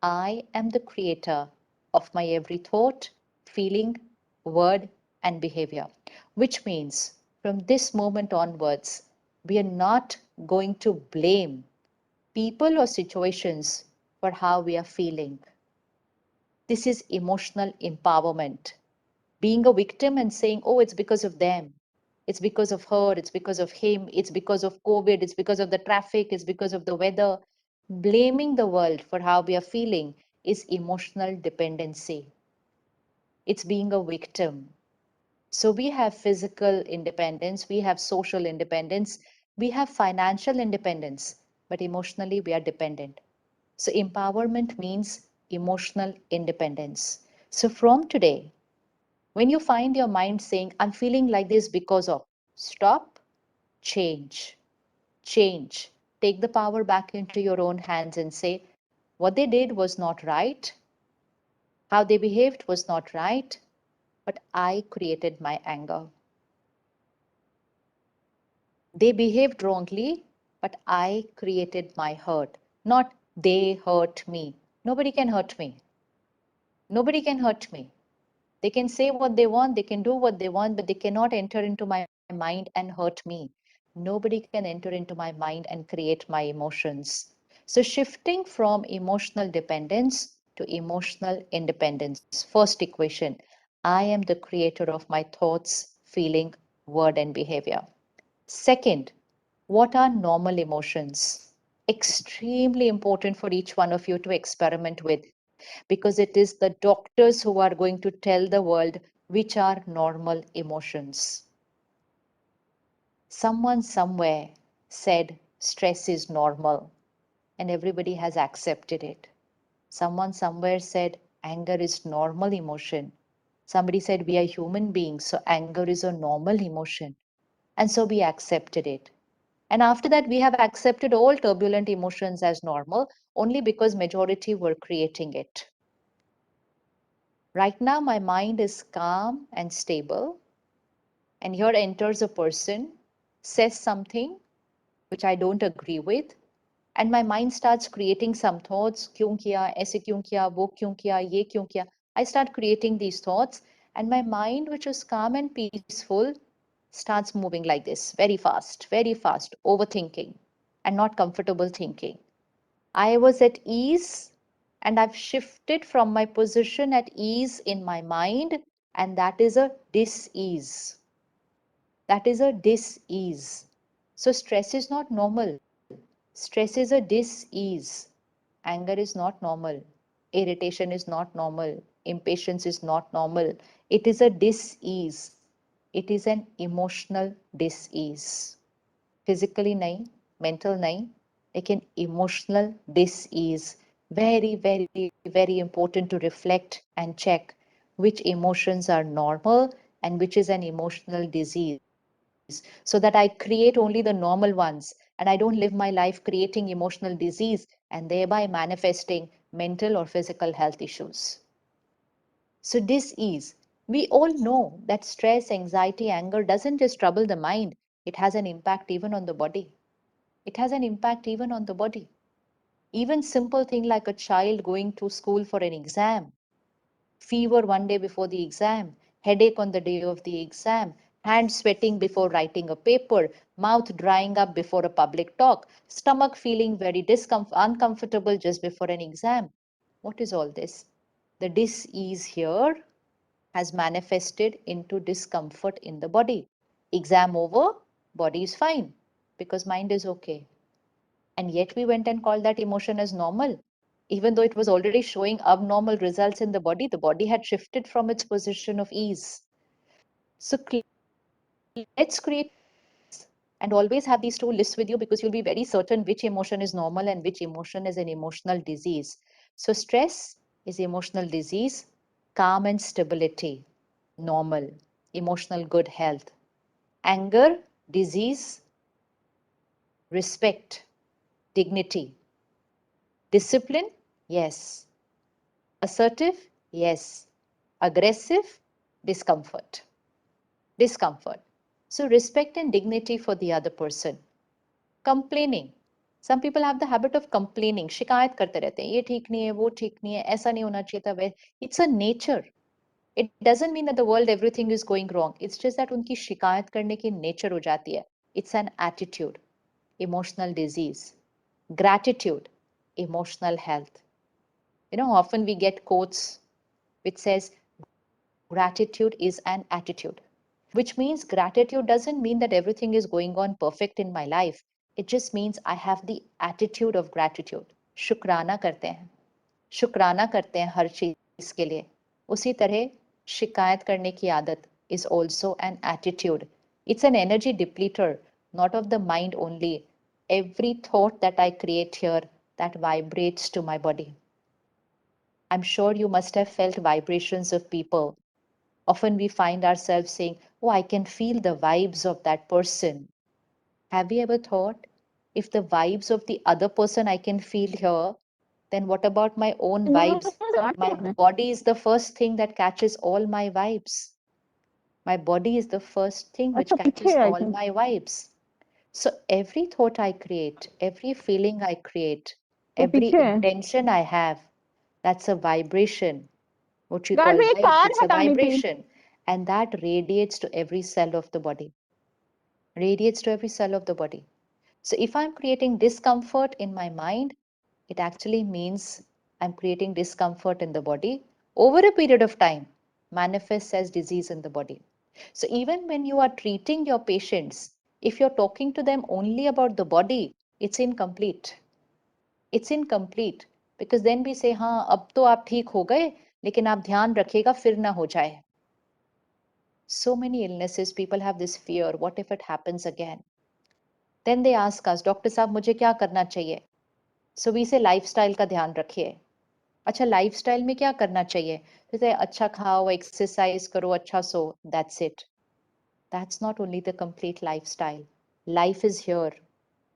[SPEAKER 6] I am the creator of my every thought, feeling, word, and behavior, which means from this moment onwards, we are not going to blame people or situations for how we are feeling. This is emotional empowerment. Being a victim and saying, oh, it's because of them. It's because of her. It's because of him. It's because of COVID. It's because of the traffic. It's because of the weather. Blaming the world for how we are feeling is emotional dependency. It's being a victim. So we have physical independence, we have social independence, we have financial independence, but emotionally we are dependent. So empowerment means emotional independence. So from today, when you find your mind saying, I'm feeling like this because of, stop, change, change. Take the power back into your own hands and say, what they did was not right, how they behaved was not right, but I created my anger. They behaved wrongly, but I created my hurt, not they hurt me. Nobody can hurt me. Nobody can hurt me. They can say what they want, they can do what they want, but they cannot enter into my mind and hurt me. Nobody can enter into my mind and create my emotions. So, shifting from emotional dependence to emotional independence. First equation, I am the creator of my thoughts, feeling, word, and behavior. Second, what are normal emotions? Extremely important for each one of you to experiment with, because it is the doctors who are going to tell the world which are normal emotions. Someone somewhere said stress is normal and everybody has accepted it. Someone somewhere said anger is normal emotion. Somebody said we are human beings, so anger is a normal emotion. And so we accepted it. And after that, we have accepted all turbulent emotions as normal only because majority were creating it. Right now, my mind is calm and stable. And here enters a person, says something which I don't agree with. And my mind starts creating some thoughts. Kyun kiya, aise kyun kiya, wo kyun kiya, ye kyun kiya. I start creating these thoughts. And my mind, which is calm and peaceful, starts moving like this, very fast, overthinking and not comfortable thinking. I was at ease and I've shifted from my position at ease in my mind, and that is a dis-ease. That is a dis-ease. So stress is not normal. Stress is a dis-ease. Anger is not normal. Irritation is not normal. Impatience is not normal. It is a dis-ease. It is an emotional dis-ease. Physically nahi, mental nahi, लेकिन emotional dis-ease. Very important to reflect and check which emotions are normal and which is an emotional disease, so that I create only the normal ones and I don't live my life creating emotional disease and thereby manifesting mental or physical health issues. So dis-ease. We all know that stress, anxiety, anger doesn't just trouble the mind, it has an impact even on the body. It has an impact even on the body. Even simple thing like a child going to school for an exam, fever one day before the exam, headache on the day of the exam, hands sweating before writing a paper, mouth drying up before a public talk, stomach feeling very uncomfortable just before an exam. What is all this? The dis-ease here has manifested into discomfort in the body. Exam over, body is fine because mind is okay. And yet we went and called that emotion as normal. Even though it was already showing abnormal results in the body had shifted from its position of ease. So let's create and always have these two lists with you because you'll be very certain which emotion is normal and which emotion is an emotional disease. So stress is emotional disease, calm and stability, normal, emotional good health. Anger, disease, respect, dignity. Discipline, yes. Assertive, yes. Aggressive, discomfort. Discomfort. So respect and dignity for the other person. Complaining. Some people have the habit of complaining. शिकायत करते रहते हैं ये ठीक नहीं है वो ठीक नहीं है ऐसा नहीं होना चाहिए था It's a nature. It doesn't mean that the world everything is going wrong. It's just that उनकी शिकायत करने की nature हो जाती है. It's an attitude. Emotional disease. Gratitude, emotional health. Often we get quotes which says gratitude is an attitude, which means gratitude doesn't mean that everything is going on perfect in my life. It just means I have the attitude of gratitude. शुक्राना करते हैं, शुक्राना करते हैं हर चीज के लिए. उसी तरह शिकायत करने की आदत is also an attitude. It's an energy depleter, not of the mind only. Every thought that I create here, that vibrates to my body. I'm sure you must have felt vibrations of people. Often we find ourselves saying, oh, I can feel the vibes of that person. Have you ever thought, if the vibes of the other person I can feel here, then what about my own vibes? My body is the first thing that catches all my vibes. My body is the first thing which catches all my vibes. So every thought I create, every feeling I create, every intention I have, that's a vibration. What you call vibes, it's a vibration. And that radiates to every cell of the body. Radiates to every cell of the body. So if I'm creating discomfort in my mind, it actually means I'm creating discomfort in the body. Over a period of time, manifests as disease in the body. So even when you are treating your patients, if you're talking to them only about the body, it's incomplete. It's incomplete because then we say, हाँ अब तो आप ठीक हो गए, लेकिन आप ध्यान रखिएगा फिर ना हो जाए. So many illnesses, people have this fear. What if it happens again? Then they ask us, doctor साहब मुझे क्या करना चाहिए? So we say lifestyle का ध्यान रखिए. अच्छा लाइफस्टाइल में क्या करना चाहिए? जैसे अच्छा खाओ, एक्सरसाइज करो, अच्छा सो. That's it. That's not only the complete lifestyle. Life is here.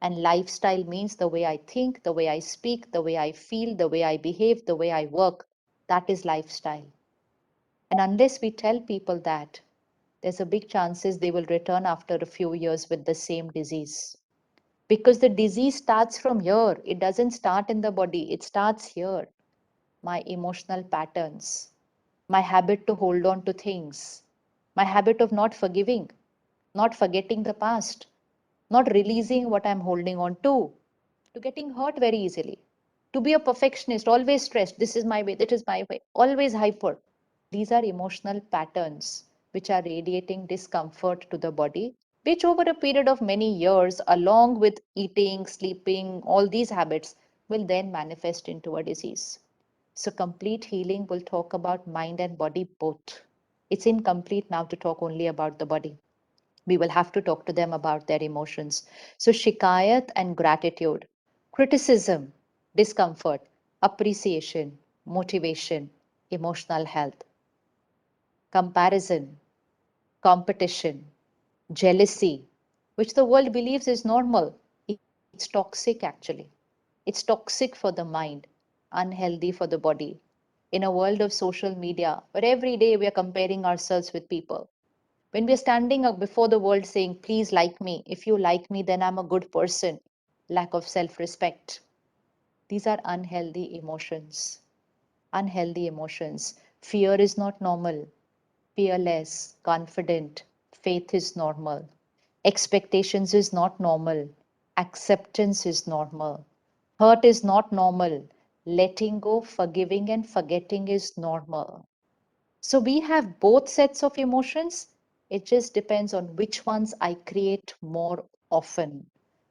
[SPEAKER 6] And lifestyle means the way I think, the way I speak, the way I feel, the way I behave, the way I work. That is lifestyle. And unless we tell people that, there's a big chances they will return after a few years with the same disease. Because the disease starts from here. It doesn't start in the body. It starts here. My emotional patterns, my habit to hold on to things, my habit of not forgiving, not forgetting the past, not releasing what I'm holding on to getting hurt very easily, to be a perfectionist, always stressed, this is my way, that is my way, always hyper. These are emotional patterns which are radiating discomfort to the body, which over a period of many years, along with eating, sleeping, all these habits, will then manifest into a disease. So, complete healing will talk about mind and body both. It's incomplete now to talk only about the body. We will have to talk to them about their emotions. So, shikayat and gratitude, criticism, discomfort, appreciation, motivation, emotional health, comparison, competition, jealousy, which the world believes is normal. It's toxic actually. It's toxic for the mind, unhealthy for the body. In a world of social media, where every day we are comparing ourselves with people, when we are standing up before the world saying, please like me, if you like me, then I'm a good person, lack of self respect. These are unhealthy emotions. Unhealthy emotions. Fear is not normal. Fearless, confident, faith is normal. Expectations is not normal. Acceptance is normal. Hurt is not normal. Letting go, forgiving, and forgetting is normal. So we have both sets of emotions. It just depends on which ones I create more often.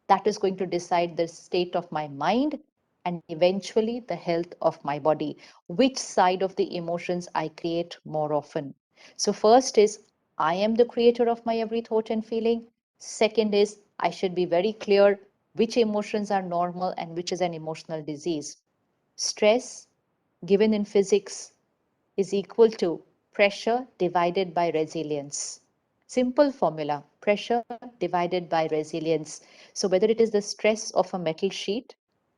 [SPEAKER 6] That is going to decide the state of my mind and eventually the health of my body. Which side of the emotions I create more often. So, first is I am the creator of my every thought and feeling. Second is I should be very clear which emotions are normal and which is an emotional disease. Stress, given in physics, is equal to pressure divided by resilience. Simple formula, pressure divided by resilience. So whether it is the stress of a metal sheet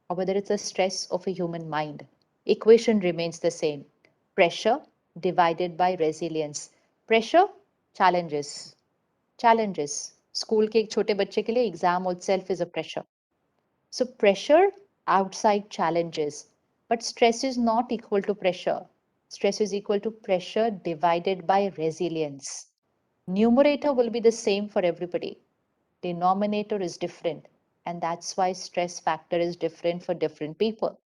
[SPEAKER 6] or whether it's the stress of a human mind, equation remains the same. Pressure divided by resilience. Pressure, challenges. Challenges. School के एक छोटे बच्चे के लिए exam itself is a pressure. So pressure, outside challenges, but stress is not equal to pressure. Stress is equal to pressure divided by resilience. Numerator will be the same for everybody. Denominator is different. And that's why stress factor is different for different people.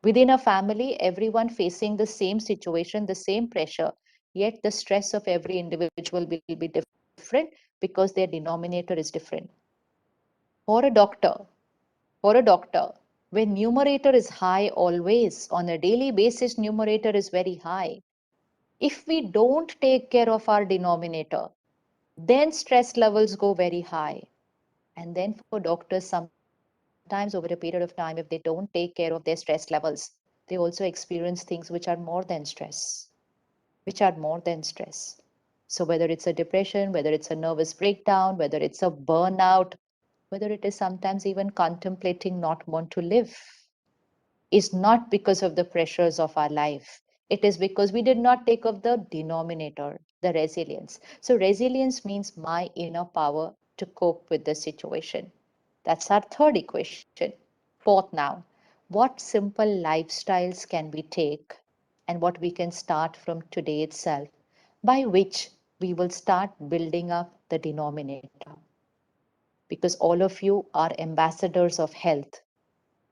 [SPEAKER 6] Within a family, everyone facing the same situation, the same pressure, yet the stress of every individual will be different because their denominator is different. For a doctor, when numerator is high always, on a daily basis, numerator is very high. If we don't take care of our denominator, then stress levels go very high. And then for doctors, sometimes over a period of time, if they don't take care of their stress levels, they also experience things which are more than stress, So whether it's a depression, whether it's a nervous breakdown, whether it's a burnout, whether it is sometimes even contemplating not want to live, is not because of the pressures of our life. It is because we did not take up the denominator, the resilience. So, resilience means my inner power to cope with the situation. That's our third equation. Fourth, now, what simple lifestyles can we take and what we can start from today itself, by which we will start building up the denominator? Because all of you are ambassadors of health,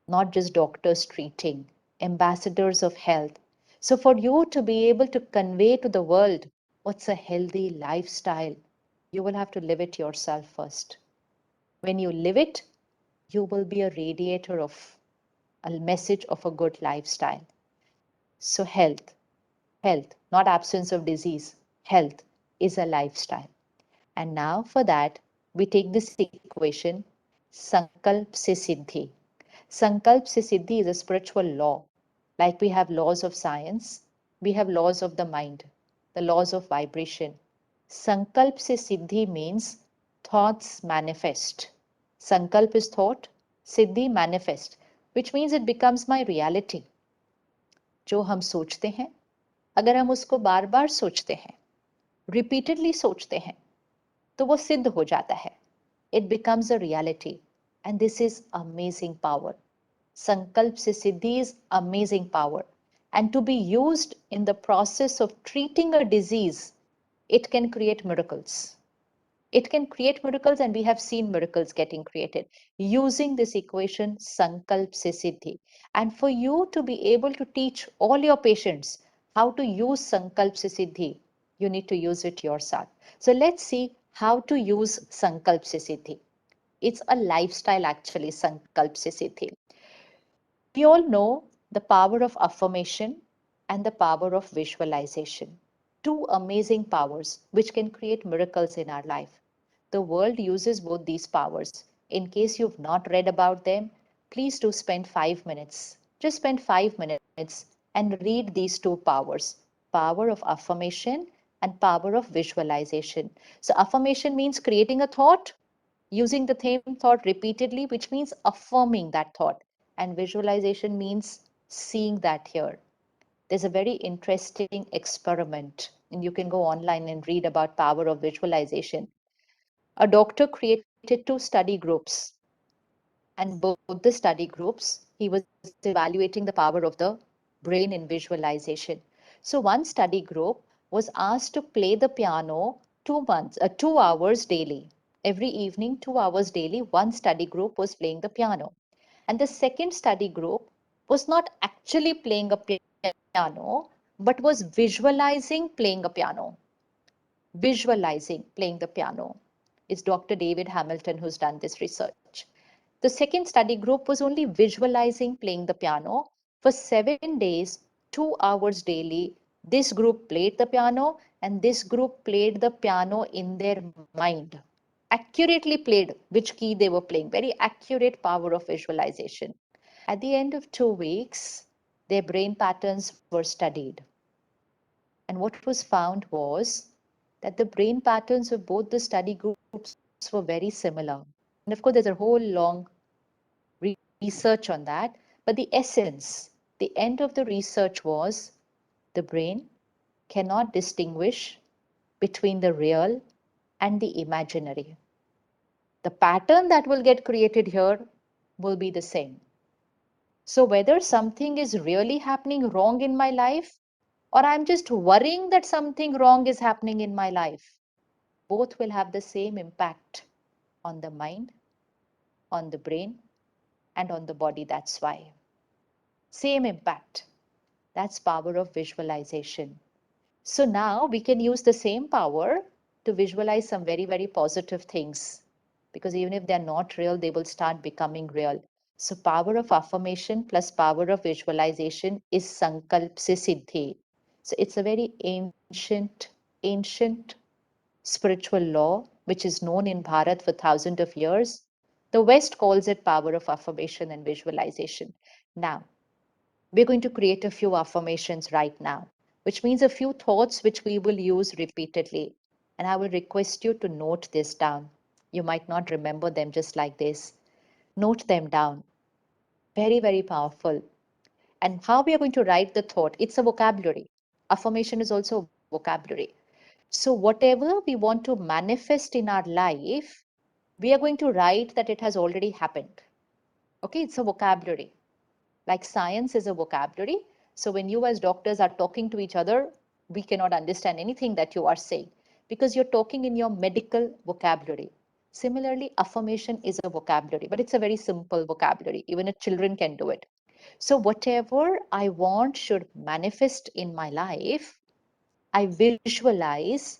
[SPEAKER 6] not just doctors treating, ambassadors of health. So, for you to be able to convey to the world what's a healthy lifestyle, you will have to live it yourself first. When you live it, you will be a radiator of a message of a good lifestyle. So, health, not absence of disease, health is a lifestyle. And now, for that, we take this equation Sankalp se Siddhi. Sankalp se Siddhi is a spiritual law. Like we have laws of science, we have laws of the mind, the laws of vibration. Sankalp se Siddhi means thoughts manifest. Sankalp is thought, Siddhi manifest, which means it becomes my reality. जो हम सोचते हैं, अगर हम उसको बार बार सोचते हैं, repeatedly सोचते हैं, तो वो सिद्ध हो जाता है. It becomes a reality. And this is amazing power. Sankalp se Siddhi is amazing power. And to be used in the process of treating a disease, it can create miracles. It can create miracles, and we have seen miracles getting created using this equation Sankalp se Siddhi. And for you to be able to teach all your patients how to use Sankalp se Siddhi, you need to use it yourself. So let's see how to use Sankalp se Siddhi. It's a lifestyle actually, Sankalp se Siddhi. We all know the power of affirmation and the power of visualization. Two amazing powers which can create miracles in our life. The world uses both these powers. In case you've not read about them, please do spend 5 minutes. Just spend 5 minutes and read these two powers, power of affirmation and power of visualization. So, affirmation means creating a thought, using the same thought repeatedly, which means affirming that thought. And visualization means seeing that here. There's a very interesting experiment, and you can go online and read about power of visualization. A doctor created two study groups, and both the study groups, he was evaluating the power of the brain in visualization. So one study group was asked to play the piano 2 hours daily. Every evening, 2 hours daily, one study group was playing the piano. And the second study group was not actually playing a piano, but was visualizing playing a piano. Visualizing playing the piano. It's Dr. David Hamilton who's done this research. The second study group was only visualizing playing the piano for 7 days, 2 hours daily. This group played the piano, and this group played the piano in their mind. Accurately played which key they were playing. Very accurate power of visualization. At the end of 2 weeks, their brain patterns were studied. And what was found was that the brain patterns of both the study groups were very similar. And of course, there's a whole long research on that. But the essence, the end of the research was the brain cannot distinguish between the real and the imaginary. The pattern that will get created here will be the same. So, whether something is really happening wrong in my life, or I'm just worrying that something wrong is happening in my life, both will have the same impact on the mind, on the brain, and on the body. That's why. Same impact. That's power of visualization. So now we can use the same power to visualize some very, very positive things, because even if they're not real, they will start becoming real. So power of affirmation plus power of visualization is Sankalp se Sidhi. So it's a very ancient spiritual law, which is known in Bharat for thousands of years. The West calls it power of affirmation and visualization. Now, we're going to create a few affirmations right now, which means a few thoughts which we will use repeatedly. And I will request you to note this down. You might not remember them just like this. Note them down. Very, very powerful. And how we are going to write the thought, it's a vocabulary. Affirmation is also a vocabulary. So, whatever we want to manifest in our life, we are going to write that it has already happened. Okay, it's a vocabulary. Like science is a vocabulary. So when you as doctors are talking to each other, we cannot understand anything that you are saying because you're talking in your medical vocabulary. Similarly, affirmation is a vocabulary, but it's a very simple vocabulary. Even a children can do it. So whatever I want should manifest in my life, I visualize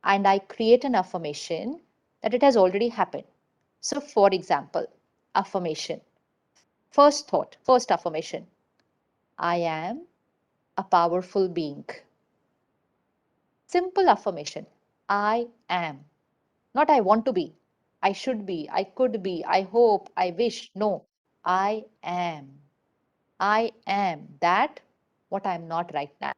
[SPEAKER 6] and I create an affirmation that it has already happened. So for example, affirmation. First thought, first affirmation. I am a powerful being. Simple affirmation. I am. Not I want to be. I should be. I could be. I hope. I wish. No. I am. I am that what I'm not right now.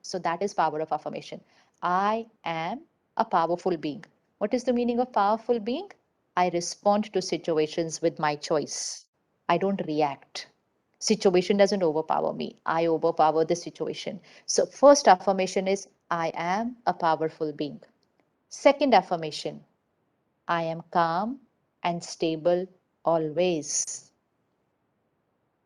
[SPEAKER 6] So that is power of affirmation. I am a powerful being. What is the meaning of powerful being? I respond to situations with my choice. I don't react. Situation doesn't overpower me. I overpower the situation. So first affirmation is I am a powerful being. Second affirmation, I am calm and stable always.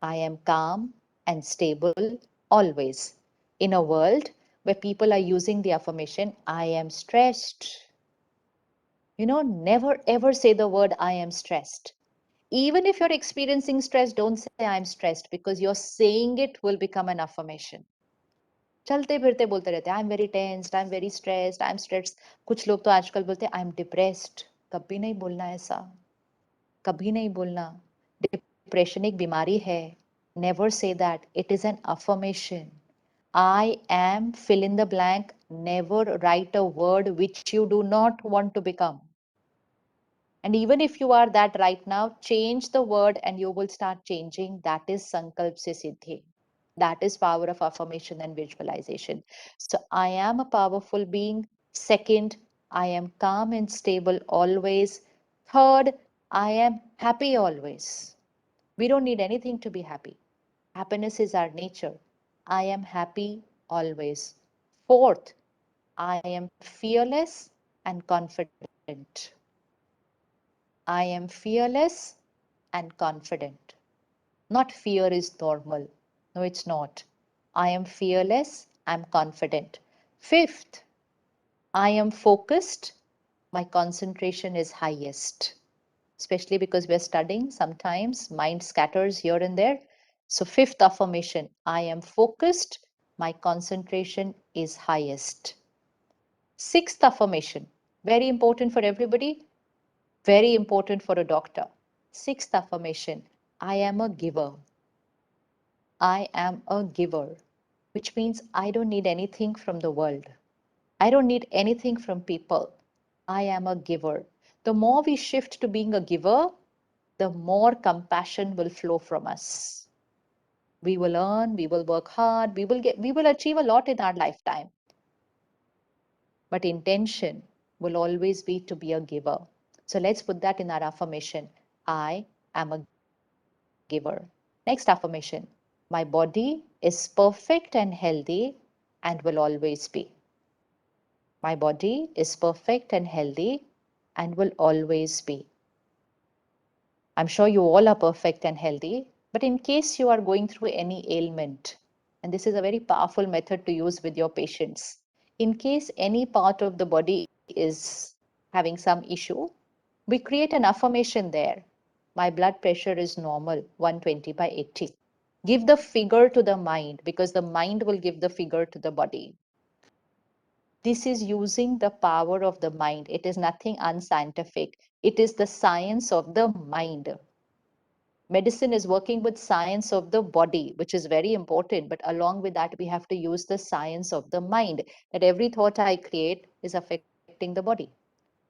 [SPEAKER 6] I am calm and stable always. In a world where people are using the affirmation, I am stressed. Never ever say the word I am stressed. Even if you're experiencing stress, don't say I'm stressed, because you're saying it will become an affirmation. चलते फिरते बोलते रहते हैं I am very tensed, I am very stressed, I am stressed. कुछ लोग तो आजकल बोलते हैं आई एम डिप्रेस्ड. कभी नहीं बोलना ऐसा, कभी नहीं बोलना. डिप्रेशन एक बीमारी है. Never say that. It is an affirmation. I am fill in the blank. Never write a word which you do not want to become. And even if you are that right now, change the word and you will start changing. That is Sankalp se Siddhi. That is power of affirmation and visualization. So I am a powerful being. Second, I am calm and stable always. Third, I am happy always. We don't need anything to be happy. Happiness is our nature. I am happy always. Fourth, I am fearless and confident. I am fearless and confident. Not fear is normal. No, it's not. I am fearless, I'm confident. Fifth, I am focused, my concentration is highest. Especially because we're studying, sometimes mind scatters here and there. So, fifth affirmation, I am focused, my concentration is highest. Sixth affirmation, very important for everybody, very important for a doctor. Sixth affirmation, I am a giver. I am a giver, which means I don't need anything from the world. I don't need anything from people. I am a giver. The more we shift to being a giver, the more compassion will flow from us. We will earn, we will work hard, we will achieve a lot in our lifetime. But intention will always be to be a giver. So let's put that in our affirmation. I am a giver. Next affirmation. My body is perfect and healthy and will always be. My body is perfect and healthy and will always be. I'm sure you all are perfect and healthy, but in case you are going through any ailment, and this is a very powerful method to use with your patients, in case any part of the body is having some issue, We create an affirmation there. My blood pressure is normal, 120/80. Give the figure to the mind because the mind will give the figure to the body. This is using the power of the mind. It is nothing unscientific. It is the science of the mind. Medicine is working with science of the body, which is very important. But along with that, we have to use the science of the mind, that every thought I create is affecting the body.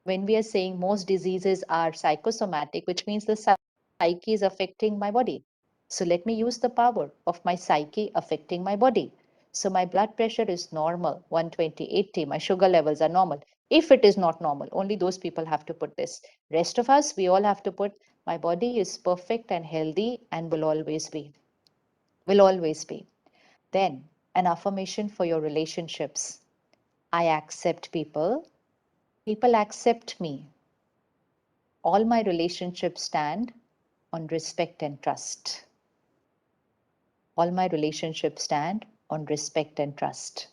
[SPEAKER 6] When we are saying most diseases are psychosomatic, which means the psyche is affecting my body. So let me use the power of my psyche affecting my body. So my blood pressure is normal, 120/80. My sugar levels are normal. If it is not normal, only those people have to put this. Rest of us, we all have to put, my body is perfect and healthy and will always be. Will always be. Then an affirmation for your relationships. I accept people. People accept me. All my relationships stand on respect and trust. All my relationships stand on respect and trust.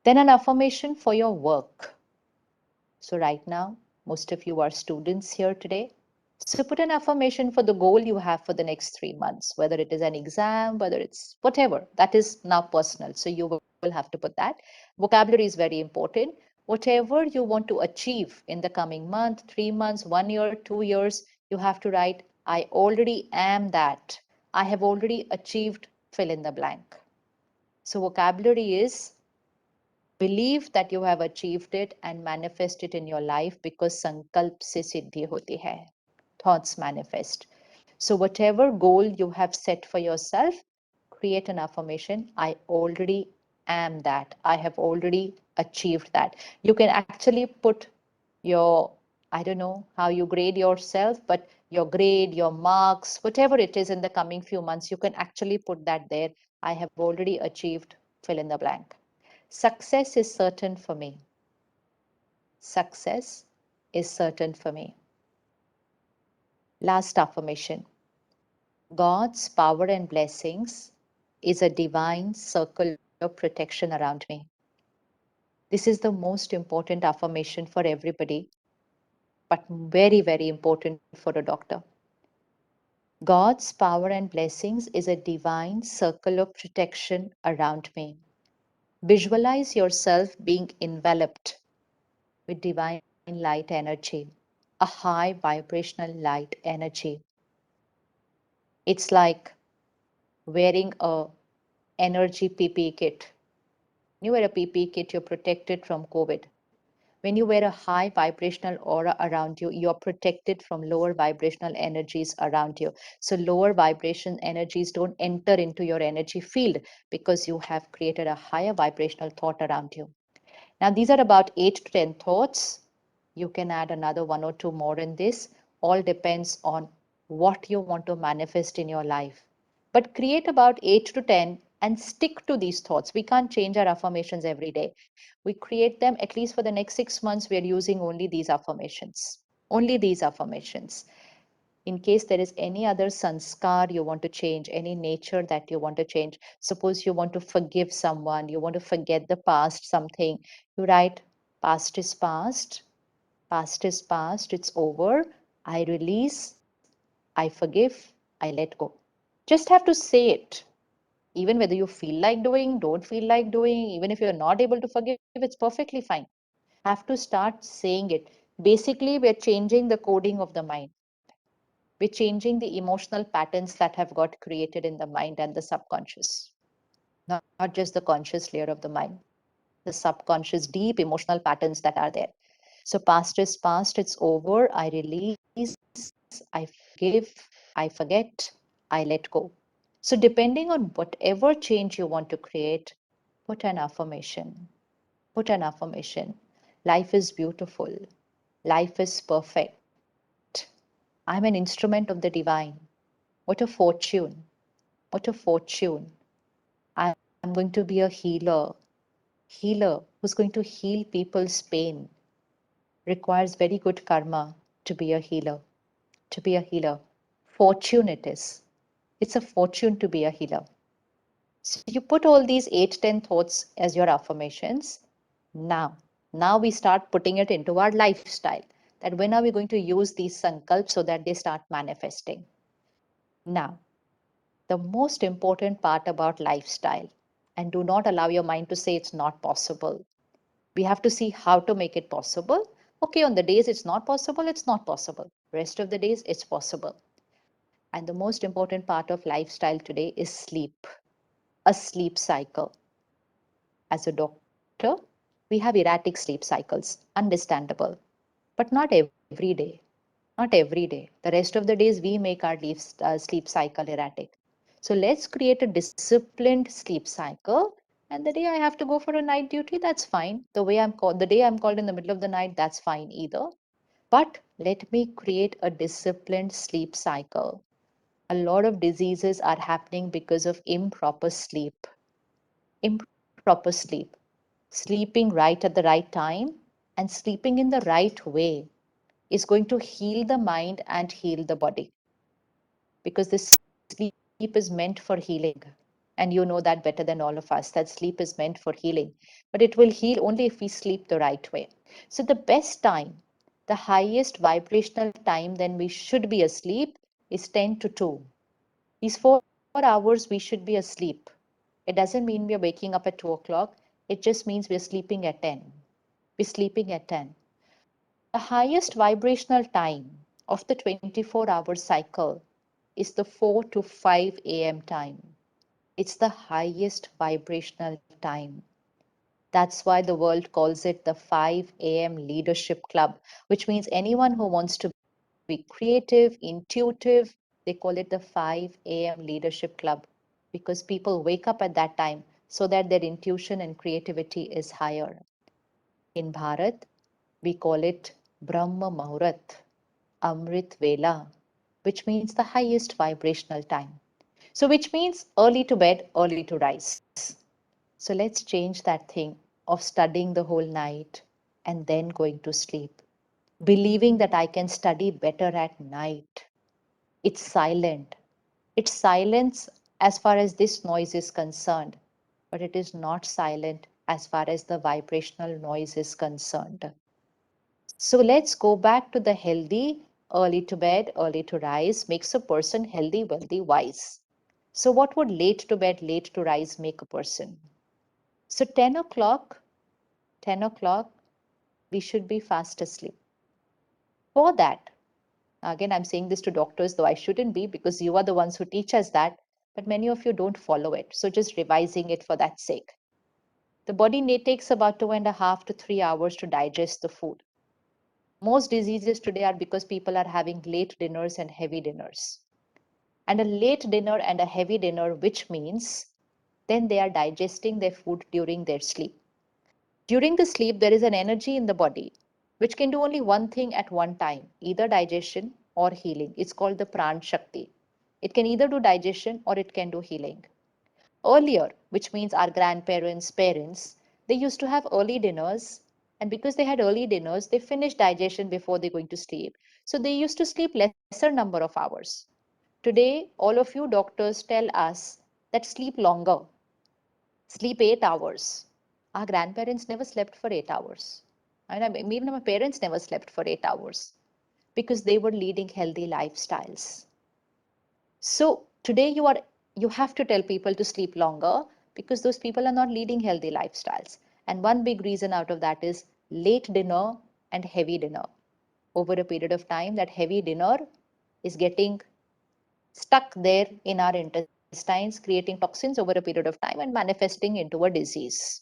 [SPEAKER 6] Then an affirmation for your work. So right now, most of you are students here today. So put an affirmation for the goal you have for the next 3 months, whether it is an exam, whether it's whatever, that is now personal. So you will have to put that. Vocabulary is very important. Whatever you want to achieve in the coming month, 3 months, 1 year, 2 years, you have to write, I already am that. I have already achieved, fill in the blank. So vocabulary is believe that you have achieved it and manifest it in your life, because sankalp se siddhi hoti hai. Thoughts manifest. So whatever goal you have set for yourself, create an affirmation. I already am that. I have already achieved that. You can actually put your, I don't know how you grade yourself, but your grade, your marks, whatever it is in the coming few months, you can actually put that there. I have already achieved, fill in the blank. Success is certain for me. Success is certain for me. Last affirmation. God's power and blessings is a divine circle of protection around me. This is the most important affirmation for everybody, but very, very important for a doctor. God's power and blessings is a divine circle of protection around me. Visualize yourself being enveloped with divine light energy, a high vibrational light energy. It's like wearing a energy PPE kit. When you wear a PPE kit, you're protected from COVID. When you wear a high vibrational aura around you, you're protected from lower vibrational energies around you. So lower vibration energies don't enter into your energy field because you have created a higher vibrational thought around you. Now, these are about 8 to 10 thoughts. You can add another 1 or 2 more in this. All depends on what you want to manifest in your life. But create about 8 to 10 and stick to these thoughts. We can't change our affirmations every day. We create them at least for the next 6 months. We are using only these affirmations. Only these affirmations. In case there is any other sanskar you want to change, any nature that you want to change, suppose you want to forgive someone, you want to forget the past, something, you write, past is past, past is past, it's over, I release, I forgive, I let go. Just have to say it. Even whether you feel like doing, don't feel like doing, even if you're not able to forgive, it's perfectly fine. Have to start saying it. Basically, we're changing the coding of the mind. We're changing the emotional patterns that have got created in the mind and the subconscious, not just the conscious layer of the mind, the subconscious, deep emotional patterns that are there. So, past is past, it's over. I release, I forgive, I forget, I let go. So, depending on whatever change you want to create, put an affirmation. Put an affirmation. Life is beautiful. Life is perfect. I'm an instrument of the divine. What a fortune! What a fortune! I'm going to be a healer who's going to heal people's pain. Requires very good karma to be a healer. To be a healer. Fortune it is. It's a fortune to be a healer. So you put all these 8, 10 thoughts as your affirmations. Now we start putting it into our lifestyle. that when are we going to use these sankalps so that they start manifesting. Now, the most important part about lifestyle, and do not allow your mind to say it's not possible. We have to see how to make it possible. Okay, on the days it's not possible, it's not possible. Rest of the days it's possible. And the most important part of lifestyle today is sleep, a sleep cycle. As a doctor, we have erratic sleep cycles, understandable, but not every day. Not every day. The rest of the days we make our sleep cycle erratic. So let's create a disciplined sleep cycle. And the day I have to go for a night duty, that's fine. The day I'm called in the middle of the night, that's fine either. But let me create a disciplined sleep cycle. A lot of diseases are happening because of improper sleep. Improper sleep. Sleeping right at the right time and sleeping in the right way is going to heal the mind and heal the body, because the sleep is meant for healing. And you know that better than all of us, that sleep is meant for healing. But it will heal only if we sleep the right way. So the best time, the highest vibrational time then we should be asleep is 10 to 2. These 4 hours we should be asleep. It doesn't mean we are waking up at 2 o'clock. It just means we are sleeping at 10. We're sleeping at 10. The highest vibrational time of the 24-hour cycle is the 4 to 5 a.m. time. It's the highest vibrational time. That's why the world calls it the 5 a.m. Leadership Club, which means anyone who wants to be creative, intuitive, they call it the 5 a.m. Leadership Club, because people wake up at that time so that their intuition and creativity is higher. In Bharat, we call it Brahma Muhurat, Amrit Vela, which means the highest vibrational time. So, which means early to bed, early to rise. So, let's change that thing of studying the whole night and then going to sleep, believing that I can study better at night. It's silent. It's silence as far as this noise is concerned, but it is not silent as far as the vibrational noise is concerned. So let's go back to the healthy. Early to bed, early to rise makes a person healthy, wealthy, wise. So, what would late to bed, late to rise make a person? So, 10 o'clock, we should be fast asleep. For that, again, I'm saying this to doctors, though I shouldn't be, because you are the ones who teach us that, but many of you don't follow it. So, just revising it for that sake. The body takes about 2.5 to 3 hours to digest the food. Most diseases today are because people are having late dinners and heavy dinners. And a late dinner and a heavy dinner, which means then they are digesting their food during their sleep. During the sleep, there is an energy in the body which can do only one thing at one time, either digestion or healing. It's called the Pran Shakti. It can either do digestion or it can do healing. Earlier, which means our grandparents, parents, they used to have early dinners. And because they had early dinners, they finished digestion before they're going to sleep. So they used to sleep lesser number of hours. Today, all of you doctors tell us that sleep longer, sleep 8 hours. Our grandparents never slept for 8 hours. I mean, even my parents never slept for 8 hours because they were leading healthy lifestyles. So today you have to tell people to sleep longer because those people are not leading healthy lifestyles. And one big reason out of that is late dinner and heavy dinner. Over a period of time, that heavy dinner is getting stuck there in our intestines, creating toxins over a period of time and manifesting into a disease.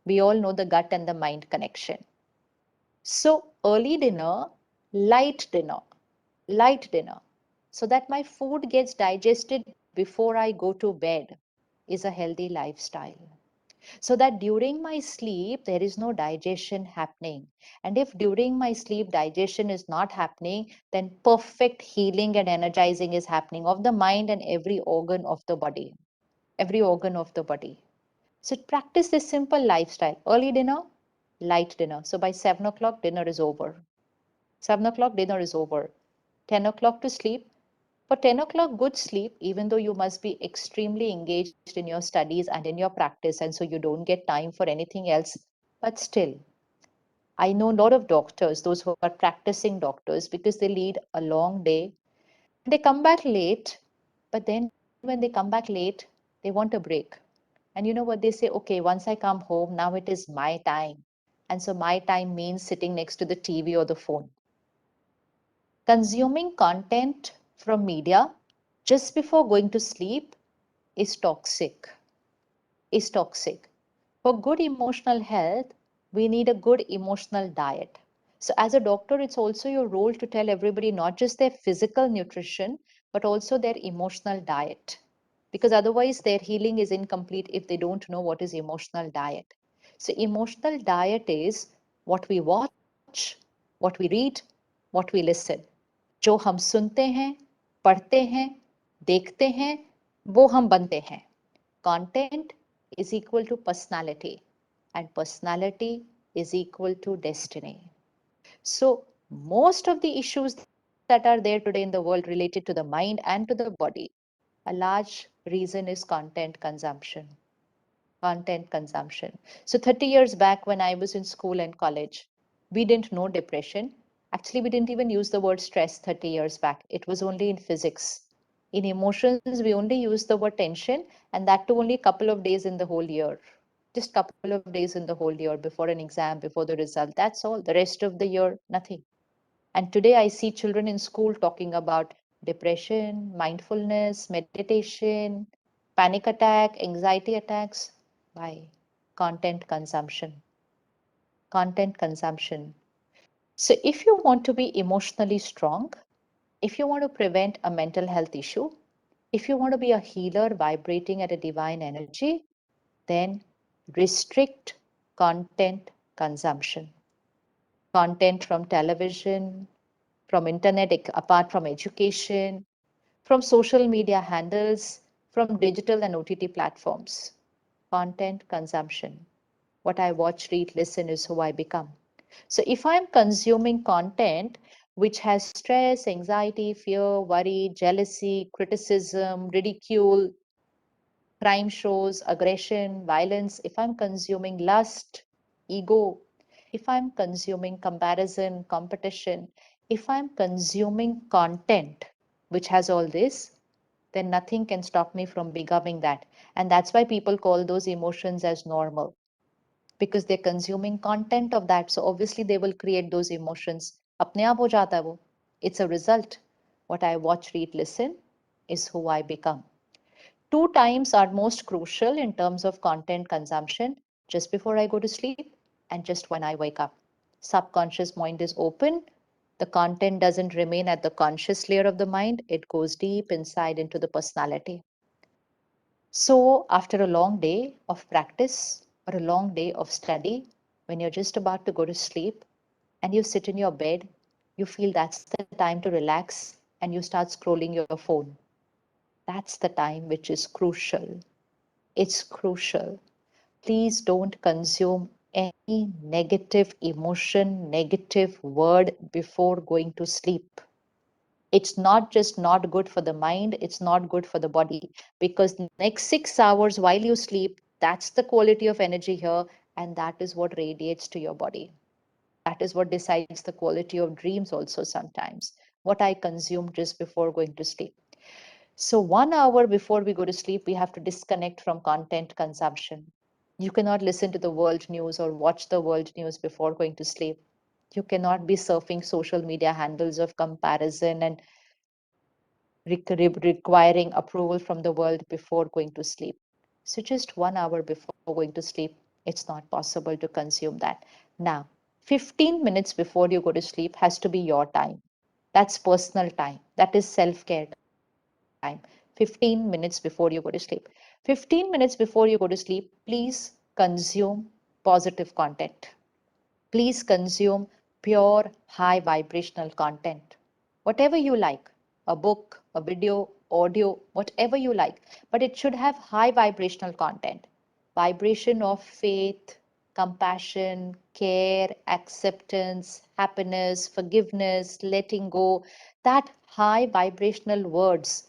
[SPEAKER 6] We all know the gut and the mind connection. So, early dinner, light dinner, light dinner, so that my food gets digested before I go to bed is a healthy lifestyle. So that during my sleep, there is no digestion happening. And if during my sleep, digestion is not happening, then perfect healing and energizing is happening of the mind and every organ of the body. Every organ of the body. So practice this simple lifestyle. Early dinner, light dinner. So by 7 o'clock, dinner is over. 7 o'clock, dinner is over. 10 o'clock to sleep. For 10 o'clock, good sleep, even though you must be extremely engaged in your studies and in your practice, and so you don't get time for anything else. But still, I know a lot of doctors, those who are practicing doctors, because they lead a long day. They come back late, but then when they come back late, they want a break. And you know what they say? Okay, once I come home, now it is my time. And so my time means sitting next to the TV or the phone. Consuming content from media just before going to sleep is toxic. Is toxic. For good emotional health, we need a good emotional diet. So, as a doctor, it's also your role to tell everybody not just their physical nutrition, but also their emotional diet. Because otherwise, their healing is incomplete if they don't know what is emotional diet. So, emotional diet is what we watch, what we read, what we listen. जो हम सुनते हैं, पढ़ते हैं, देखते हैं, वो हम बनते हैं. Content is equal to personality, and personality is equal to destiny. So, most of the issues that are there today in the world related to the mind and to the body, a large reason is content consumption. Content consumption. So 30 years back when I was in school and college, we didn't know depression. Actually, we didn't even use the word stress 30 years back. It was only in physics. In emotions, we only used the word tension, and that too only a couple of days in the whole year. Just couple of days in the whole year before an exam, before the result. That's all. The rest of the year, nothing. And today I see children in school talking about depression, mindfulness, meditation, panic attack, anxiety attacks. Why? Content consumption. Content consumption. So, if you want to be emotionally strong, if you want to prevent a mental health issue, if you want to be a healer vibrating at a divine energy, then restrict content consumption. Content from television, from internet, apart from education, from social media handles, from digital and OTT platforms. Content consumption. What I watch, read, listen is who I become. So if I'm consuming content which has stress, anxiety, fear, worry, jealousy, criticism, ridicule, crime shows, aggression, violence, if I'm consuming lust, ego, if I'm consuming comparison, competition, if I'm consuming content which has all this, then nothing can stop me from becoming that. And that's why people call those emotions as normal, because they're consuming content of that. So obviously they will create those emotions. अपने आप हो जाता है वो. It's a result. What I watch, read, listen is who I become. Two times are most crucial in terms of content consumption: just before I go to sleep and just when I wake up. Subconscious mind is open. The content doesn't remain at the conscious layer of the mind, it goes deep inside into the personality. So, after a long day of practice or a long day of study, when you're just about to go to sleep and you sit in your bed, you feel that's the time to relax and you start scrolling your phone. That's the time which is crucial. It's crucial. Please don't consume any negative emotion, negative word before going to sleep. It's not just not good for the mind, it's not good for the body, because next 6 hours while you sleep, that's the quality of energy here, and that is what radiates to your body. That is what decides the quality of dreams also sometimes, what I consume just before going to sleep. So 1 hour before we go to sleep, we have to disconnect from content consumption. You cannot listen to the world news or watch the world news before going to sleep. You cannot be surfing social media handles of comparison and requiring approval from the world before going to sleep. So just 1 hour before going to sleep, it's not possible to consume that. Now, 15 minutes before you go to sleep has to be your time. That's personal time. That is self-care time. 15 minutes before you go to sleep. 15 minutes before you go to sleep, please consume positive content. Please consume pure high vibrational content. Whatever you like, a book, a video, audio, whatever you like, but it should have high vibrational content. Vibration of faith, compassion, care, acceptance, happiness, forgiveness, letting go, that high vibrational words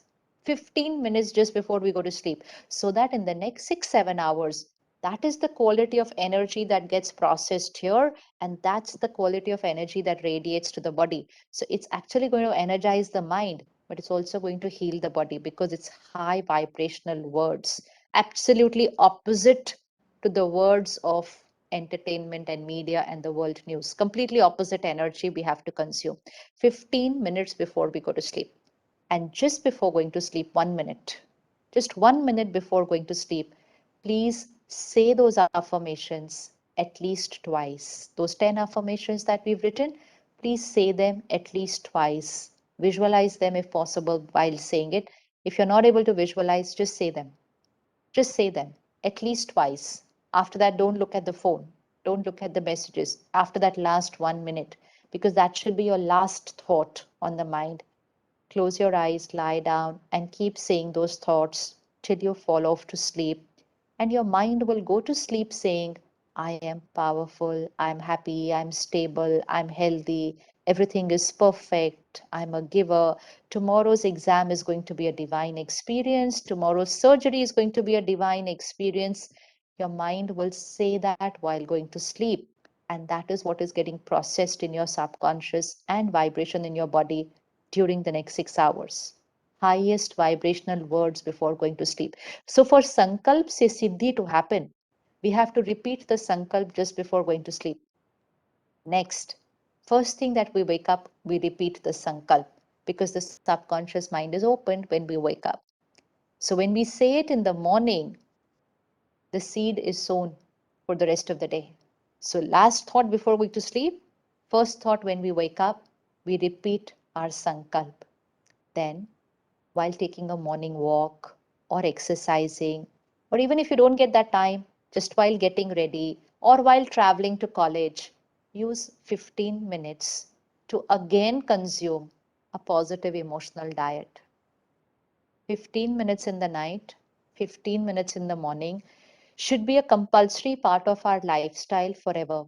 [SPEAKER 6] 15 minutes just before we go to sleep, so that in the next 6 7 hours That is the quality of energy that gets processed here, and that's the quality of energy that radiates to the body. So it's actually going to energize the mind, but it's also going to heal the body because it's high vibrational words, absolutely opposite to the words of entertainment and media and the world news. Completely opposite energy we have to consume 15 minutes before we go to sleep. And just before going to sleep, 1 minute, just 1 minute before going to sleep, please say those affirmations at least twice. Those 10 affirmations that we've written, please say them at least twice. Visualize them if possible while saying it. If you're not able to visualize, just say them. Just say them at least twice. After that, don't look at the phone. Don't look at the messages after that last 1 minute, because that should be your last thought on the mind. Close your eyes, lie down, and keep saying those thoughts till you fall off to sleep. And your mind will go to sleep saying, I am powerful, I'm happy, I'm stable, I'm healthy, everything is perfect, I'm a giver. Tomorrow's exam is going to be a divine experience. Tomorrow's surgery is going to be a divine experience. Your mind will say that while going to sleep. And that is what is getting processed in your subconscious and vibration in your body during the next 6 hours. Highest vibrational words before going to sleep. So for Sankalp se Siddhi to happen, we have to repeat the Sankalp just before going to sleep. Next, first thing that we wake up, we repeat the Sankalp because the subconscious mind is opened when we wake up. So when we say it in the morning, the seed is sown for the rest of the day. So last thought before going to sleep, first thought when we wake up, we repeat our Sankalp. Then while taking a morning walk or exercising, or even if you don't get that time, just while getting ready or while traveling to college, use 15 minutes to again consume a positive emotional diet. 15 minutes in the night, 15 minutes in the morning should be a compulsory part of our lifestyle forever,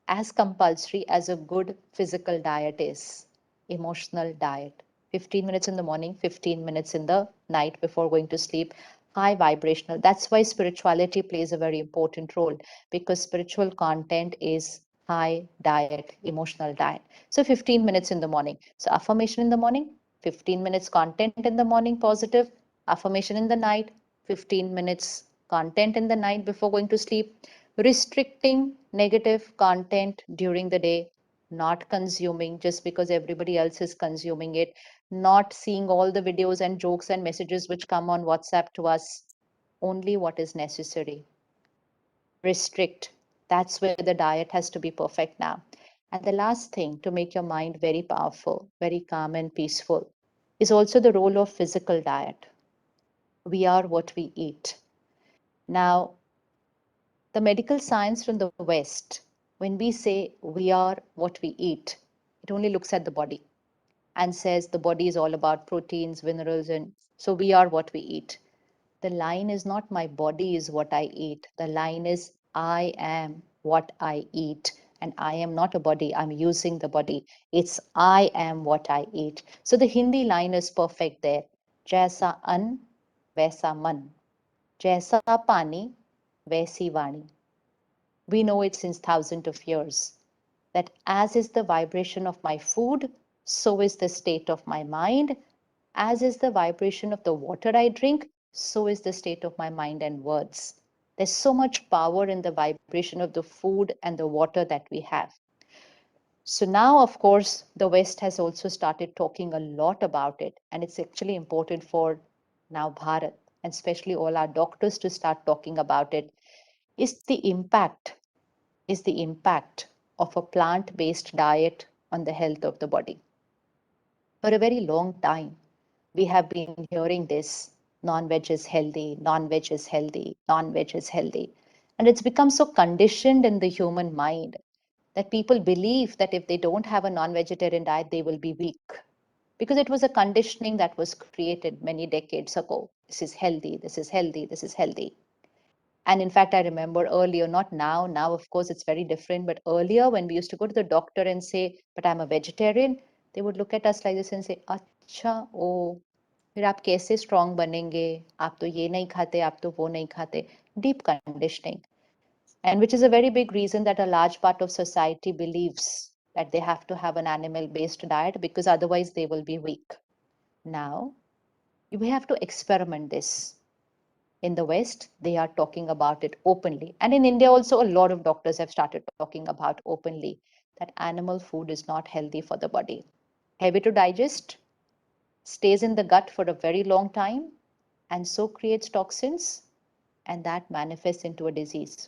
[SPEAKER 6] as compulsory as a good physical diet is. Emotional diet. 15 minutes in the morning, 15 minutes in the night before going to sleep. High vibrational. That's why spirituality plays a very important role, because spiritual content is high diet, emotional diet. So 15 minutes in the morning. So affirmation in the morning, 15 minutes content in the morning, positive. Affirmation in the night, 15 minutes content in the night before going to sleep. Restricting negative content during the day, not consuming just because everybody else is consuming it, not seeing all the videos and jokes and messages which come on WhatsApp to us, only what is necessary. Restrict. That's where the diet has to be perfect now. And the last thing to make your mind very powerful, very calm and peaceful, is also the role of physical diet. We are what we eat. Now, the medical science from the West, when we say we are what we eat, it only looks at the body and says the body is all about proteins, minerals, and so we are what we eat. The line is not my body is what I eat. The line is I am what I eat. And I am not a body, I'm using the body. It's I am what I eat. So the Hindi line is perfect there. Jaisa an, vaisa man. Jaisa pani, vaisi vani. We know it since thousands of years that as is the vibration of my food, so is the state of my mind. As is the vibration of the water I drink, so is the state of my mind and words. There's so much power in the vibration of the food and the water that we have. So now, of course, the West has also started talking a lot about it, and it's actually important for now Bharat, and especially all our doctors to start talking about it, is the impact of a plant-based diet on the health of the body. For a very long time, we have been hearing this: non-veg is healthy, non-veg is healthy, non-veg is healthy. And it's become so conditioned in the human mind that people believe that if they don't have a non-vegetarian diet, they will be weak. Because it was a conditioning that was created many decades ago. This is healthy, this is healthy, this is healthy. And in fact, I remember earlier, not now, now of course it's very different, but earlier when we used to go to the doctor and say, but I'm a vegetarian, they would look at us like this and say, अच्छा ओ फिर आप कैसे strong बनेंगे, आप तो ये नहीं खाते, आप तो वो नहीं खाते. deep conditioning, and which is a very big reason that a large part of society believes that they have to have an animal based diet because otherwise they will be weak. Now, we have to experiment this. In the West, they are talking about it openly. And in India, also, a lot of doctors have started talking about openly that animal food is not healthy for the body. Heavy to digest, stays in the gut for a very long time, and so creates toxins, and that manifests into a disease.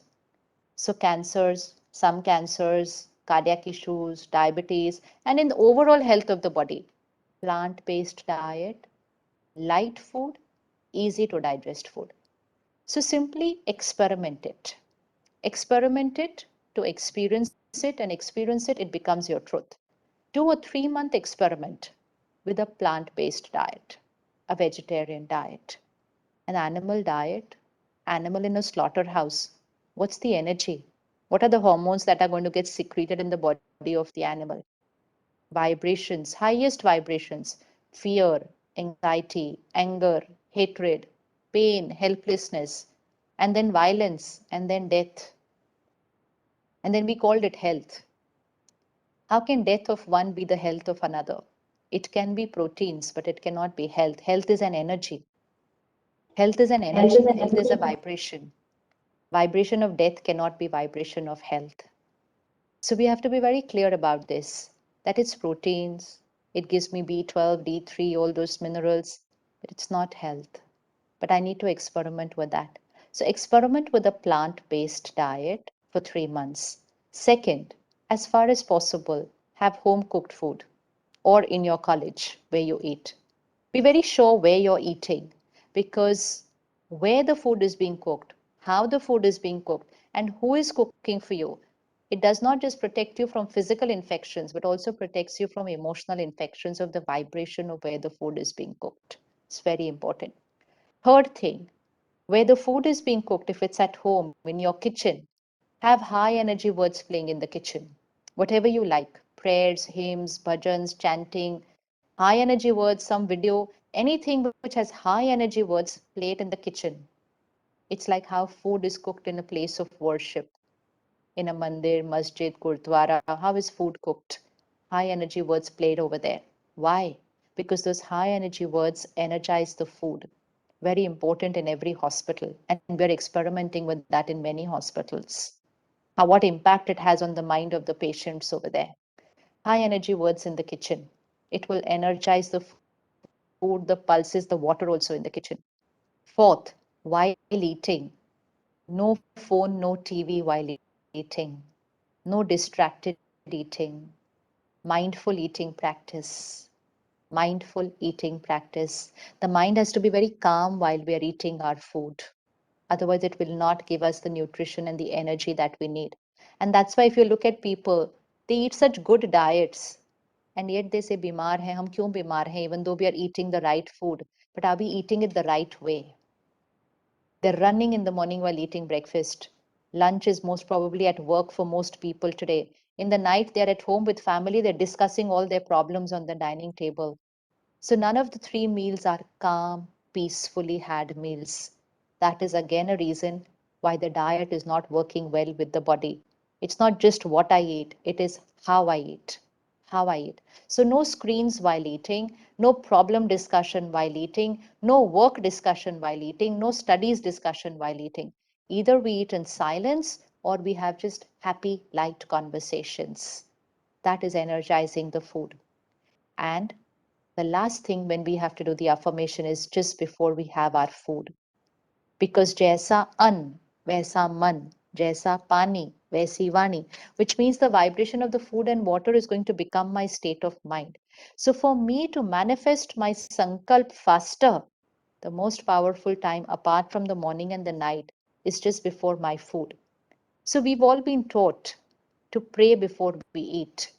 [SPEAKER 6] So, cancers, some cancers, cardiac issues, diabetes, and in the overall health of the body. Plant based diet, light food, easy to digest food. So simply experiment it. Experiment it to experience it, and experience it, it becomes your truth. Do a 3-month experiment with a plant based diet, a vegetarian diet, an animal diet, animal in a slaughterhouse. What's the energy? What are the hormones that are going to get secreted in the body of the animal? Vibrations, highest vibrations, fear, anxiety, anger, hatred, pain, helplessness, and then violence, and then death. And then we called it health. How can death of one be the health of another? It can be proteins, but it cannot be health. Health is an energy. Health is an energy. Health is a vibration. Vibration of death cannot be vibration of health. So we have to be very clear about this, that it's proteins, it gives me B12, D3, all those minerals, but it's not health. But I need to experiment with that. So experiment with a plant-based diet for 3 months. Second, as far as possible, have home cooked food or in your college where you eat. Be very sure where you're eating, because where the food is being cooked, how the food is being cooked, and who is cooking for you, it does not just protect you from physical infections, but also protects you from emotional infections of the vibration of where the food is being cooked. It's very important. Third thing, where the food is being cooked, if it's at home, in your kitchen, have high energy words playing in the kitchen. Whatever you like, prayers, hymns, bhajans, chanting, high energy words, some video, anything which has high energy words, play it in the kitchen. It's like how food is cooked in a place of worship, in a mandir, masjid, gurdwara. How is food cooked? High energy words played over there. Why? Because those high energy words energize the food. Very important in every hospital. And we're experimenting with that in many hospitals. How, what impact it has on the mind of the patients over there. High energy words in the kitchen. It will energize the food, the pulses, the water also in the kitchen. Fourth, while eating, no phone, no TV while eating, no distracted eating, mindful eating practice. Mindful eating practice. The mind has to be very calm while we are eating our food. Otherwise, it will not give us the nutrition and the energy that we need. And that's why if you look at people, they eat such good diets, and yet they say, "Bimar hai, hum kyun bimar hai?" Even though we are eating the right food, but are we eating it the right way? They're running in the morning while eating breakfast. Lunch is most probably at work for most people today. In the night, they're at home with family, they're discussing all their problems on the dining table. So none of the three meals are calm, peacefully had meals. That is again a reason why the diet is not working well with the body. It's not just what I eat, it is how I eat. How I eat. So no screens while eating, no problem discussion while eating, no work discussion while eating, no studies discussion while eating. Either we eat in silence or we have just happy, light conversations. That is energizing the food. And the last thing when we have to do the affirmation is just before we have our food. Because jaisa an, vaisa man, jaisa pani, vaisi vani, which means the vibration of the food and water is going to become my state of mind. So for me to manifest my sankalp faster, the most powerful time apart from the morning and the night is just before my food. So we've all been taught to pray before we eat.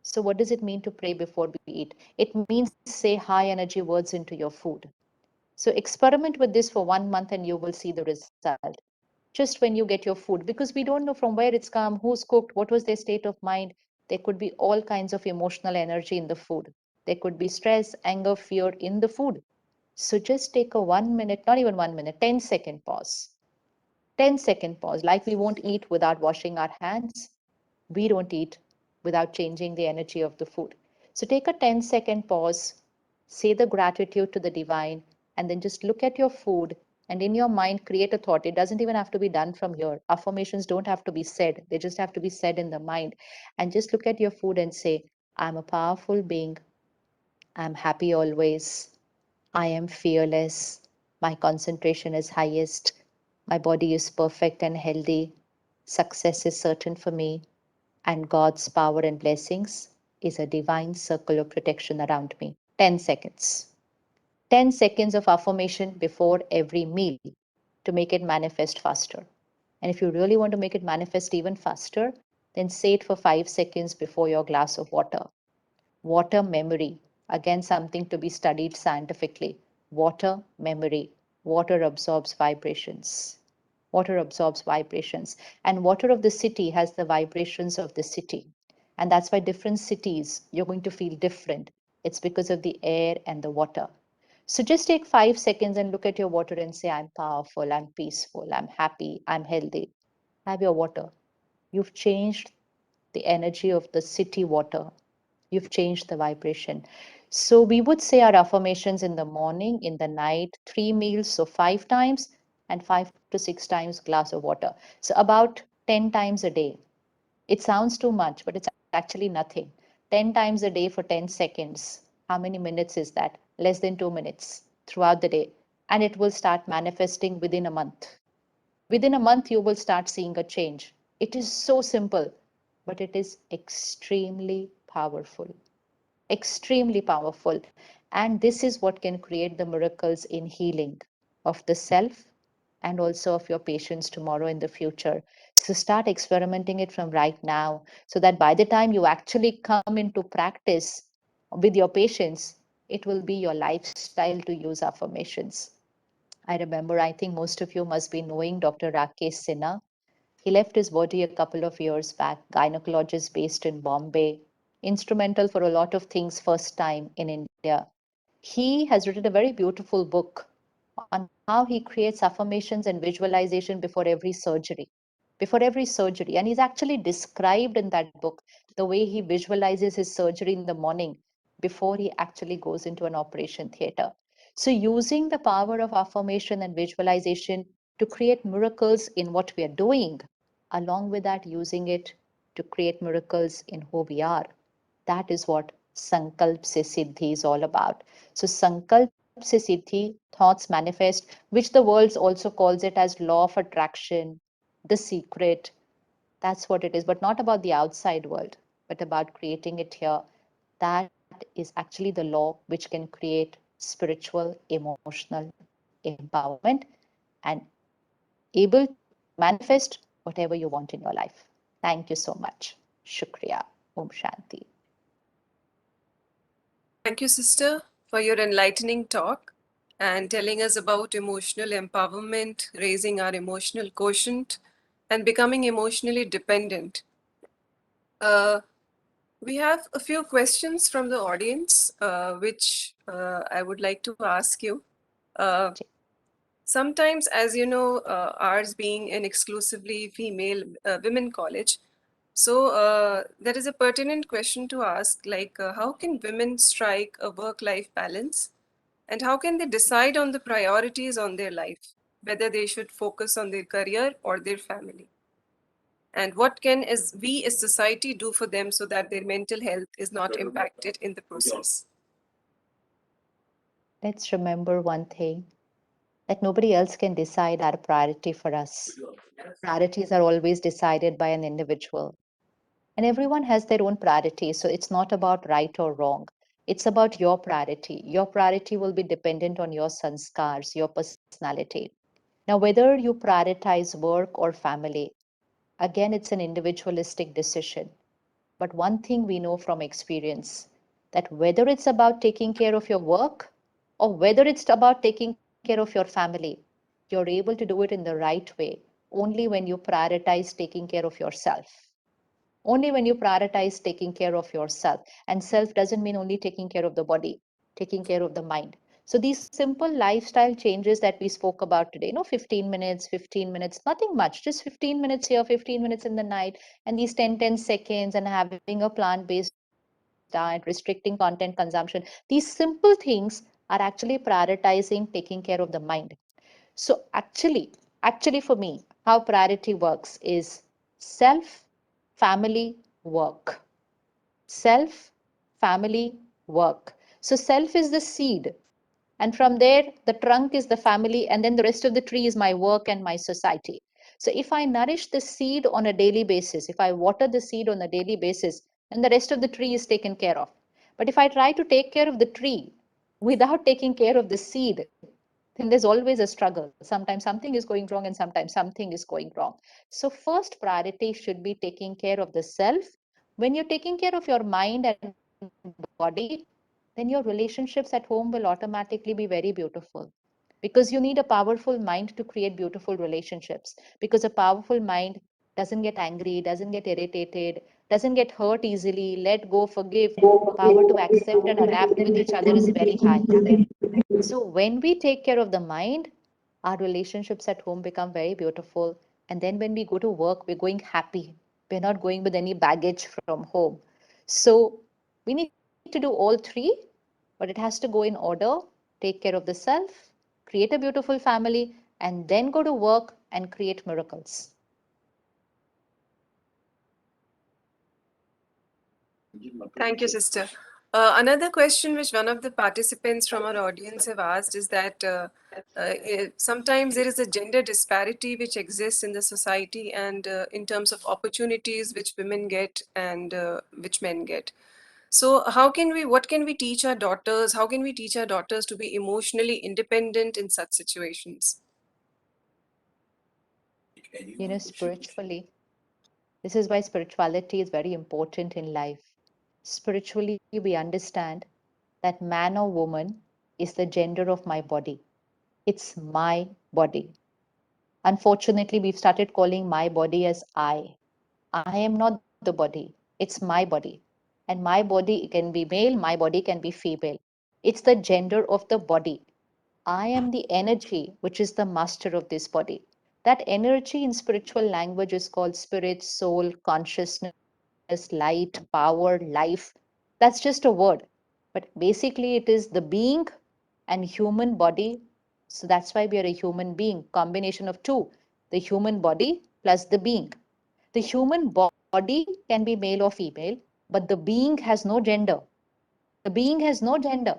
[SPEAKER 6] So, what does it mean to pray before we eat? It means say high energy words into your food. So, experiment with this for 1 month and you will see the result. Just when you get your food, because we don't know from where it's come, who's cooked, what was their state of mind. There could be all kinds of emotional energy in the food. There could be stress, anger, fear in the food. So, just take a 1 minute, not even 1 minute, 10-second pause. 10-second pause. Like we won't eat without washing our hands, we don't eat without changing the energy of the food. So take a 10-second pause, say the gratitude to the divine, and then just look at your food and in your mind create a thought. It doesn't even have to be done from here. Affirmations don't have to be said, they just have to be said in the mind. And just look at your food and say, I'm a powerful being, I'm happy always, I am fearless, my concentration is highest, my body is perfect and healthy, success is certain for me, and God's power and blessings is a divine circle of protection around me. 10 seconds. 10 seconds of affirmation before every meal to make it manifest faster. And if you really want to make it manifest even faster, then say it for 5 seconds before your glass of water. Water memory, again, something to be studied scientifically. Water memory. Water absorbs vibrations. Water absorbs vibrations. And water of the city has the vibrations of the city. And that's why different cities, you're going to feel different. It's because of the air and the water. So just take 5 seconds and look at your water and say, I'm powerful, I'm peaceful, I'm happy, I'm healthy. Have your water. You've changed the energy of the city water. You've changed the vibration. So we would say our affirmations in the morning, in the night, 3 meals, so 5 times, and 5 to 6 times glass of water. So about 10 times a day. It sounds too much, but it's actually nothing. 10 times a day for 10 seconds. How many minutes is that? Less than 2 minutes throughout the day. And it will start manifesting within a month. Within a month, you will start seeing a change. It is so simple, but it is extremely powerful. Extremely powerful. And this is what can create the miracles in healing of the self and also of your patients tomorrow in the future. So start experimenting it from right now so that by the time you actually come into practice with your patients, it will be your lifestyle to use affirmations. I remember, I think most of you must be knowing Dr. Rakesh Sinha. He left his body a couple of years back, gynecologist based in Bombay, instrumental for a lot of things, first time in India. He has written a very beautiful book on how he creates affirmations and visualization before every surgery. Before every surgery. And he's actually described in that book the way he visualizes his surgery in the morning before he actually goes into an operation theater. So, using the power of affirmation and visualization to create miracles in what we are doing, along with that, using it to create miracles in who we are. That is what Sankalp se Siddhi is all about. So, Sankalp se Siddhi, thoughts manifest, which the world also calls it as law of attraction, the secret. That's what it is, but not about the outside world, but about creating it here. That is actually the law which can create spiritual, emotional empowerment and able to manifest whatever you want in your life. Thank you so much. Shukriya. Om Shanti.
[SPEAKER 1] Thank you, sister, for your enlightening talk and telling us about emotional empowerment, raising our emotional quotient, and becoming emotionally dependent. We have a few questions from the audience, which I would like to ask you. Sometimes, as you know, ours being an exclusively female women college, so there is a pertinent question to ask, like how can women strike a work-life balance? And how can they decide on the priorities on their life, whether they should focus on their career or their family? And what can we as society do for them so that their mental health is not impacted in the process?
[SPEAKER 6] Let's remember one thing, that nobody else can decide our priority for us. Priorities are always decided by an individual. And everyone has their own priority. So it's not about right or wrong. It's about your priority. Your priority will be dependent on your sanskars, your personality. Now, whether you prioritize work or family, again, it's an individualistic decision. But one thing we know from experience, that whether it's about taking care of your work or whether it's about taking care of your family, you're able to do it in the right way only when you prioritize taking care of yourself. Only when you prioritize taking care of yourself. And self doesn't mean only taking care of the body, taking care of the mind. So these simple lifestyle changes that we spoke about today, 15 minutes, nothing much, just 15 minutes here, 15 minutes in the night, and these 10 seconds, and having a plant-based diet, restricting content consumption. These simple things are actually prioritizing taking care of the mind. So actually for me, how priority works is self, family, work. Self, family, work. So self is the seed. And from there, the trunk is the family, and then the rest of the tree is my work and my society. So if I nourish the seed on a daily basis, if I water the seed on a daily basis, then the rest of the tree is taken care of. But if I try to take care of the tree without taking care of the seed, then there's always a struggle. Sometimes something is going wrong and sometimes something is going wrong. So first priority should be taking care of the self. When you're taking care of your mind and body, then your relationships at home will automatically be very beautiful. Because you need a powerful mind to create beautiful relationships. Because a powerful mind doesn't get angry, doesn't get irritated, doesn't get hurt easily, let go, forgive. Power to accept and adapt with each other is very high. So when we take care of the mind, our relationships at home become very beautiful. And then when we go to work, we're going happy. We're not going with any baggage from home. So we need to do all three, but it has to go in order. Take care of the self, create a beautiful family, and then go to work and create miracles.
[SPEAKER 1] Thank you, sister. Another question which one of the participants from our audience have asked is that sometimes there is a gender disparity which exists in the society and in terms of opportunities which women get and which men get. So what can we teach our daughters? How can we teach our daughters to be emotionally independent in such situations?
[SPEAKER 6] Spiritually, this is why spirituality is very important in life. Spiritually, we understand that man or woman is the gender of my body. It's my body. Unfortunately, we've started calling my body as I. I am not the body, it's my body. And my body can be male, my body can be female. It's the gender of the body. I am the energy which is the master of this body. That energy in spiritual language is called spirit, soul, consciousness, light, power, life. That's just a word. But basically, it is the being and human body. So that's why we are a human being, combination of two, the human body plus the being. The human body can be male or female, but the being has no gender. The being has no gender.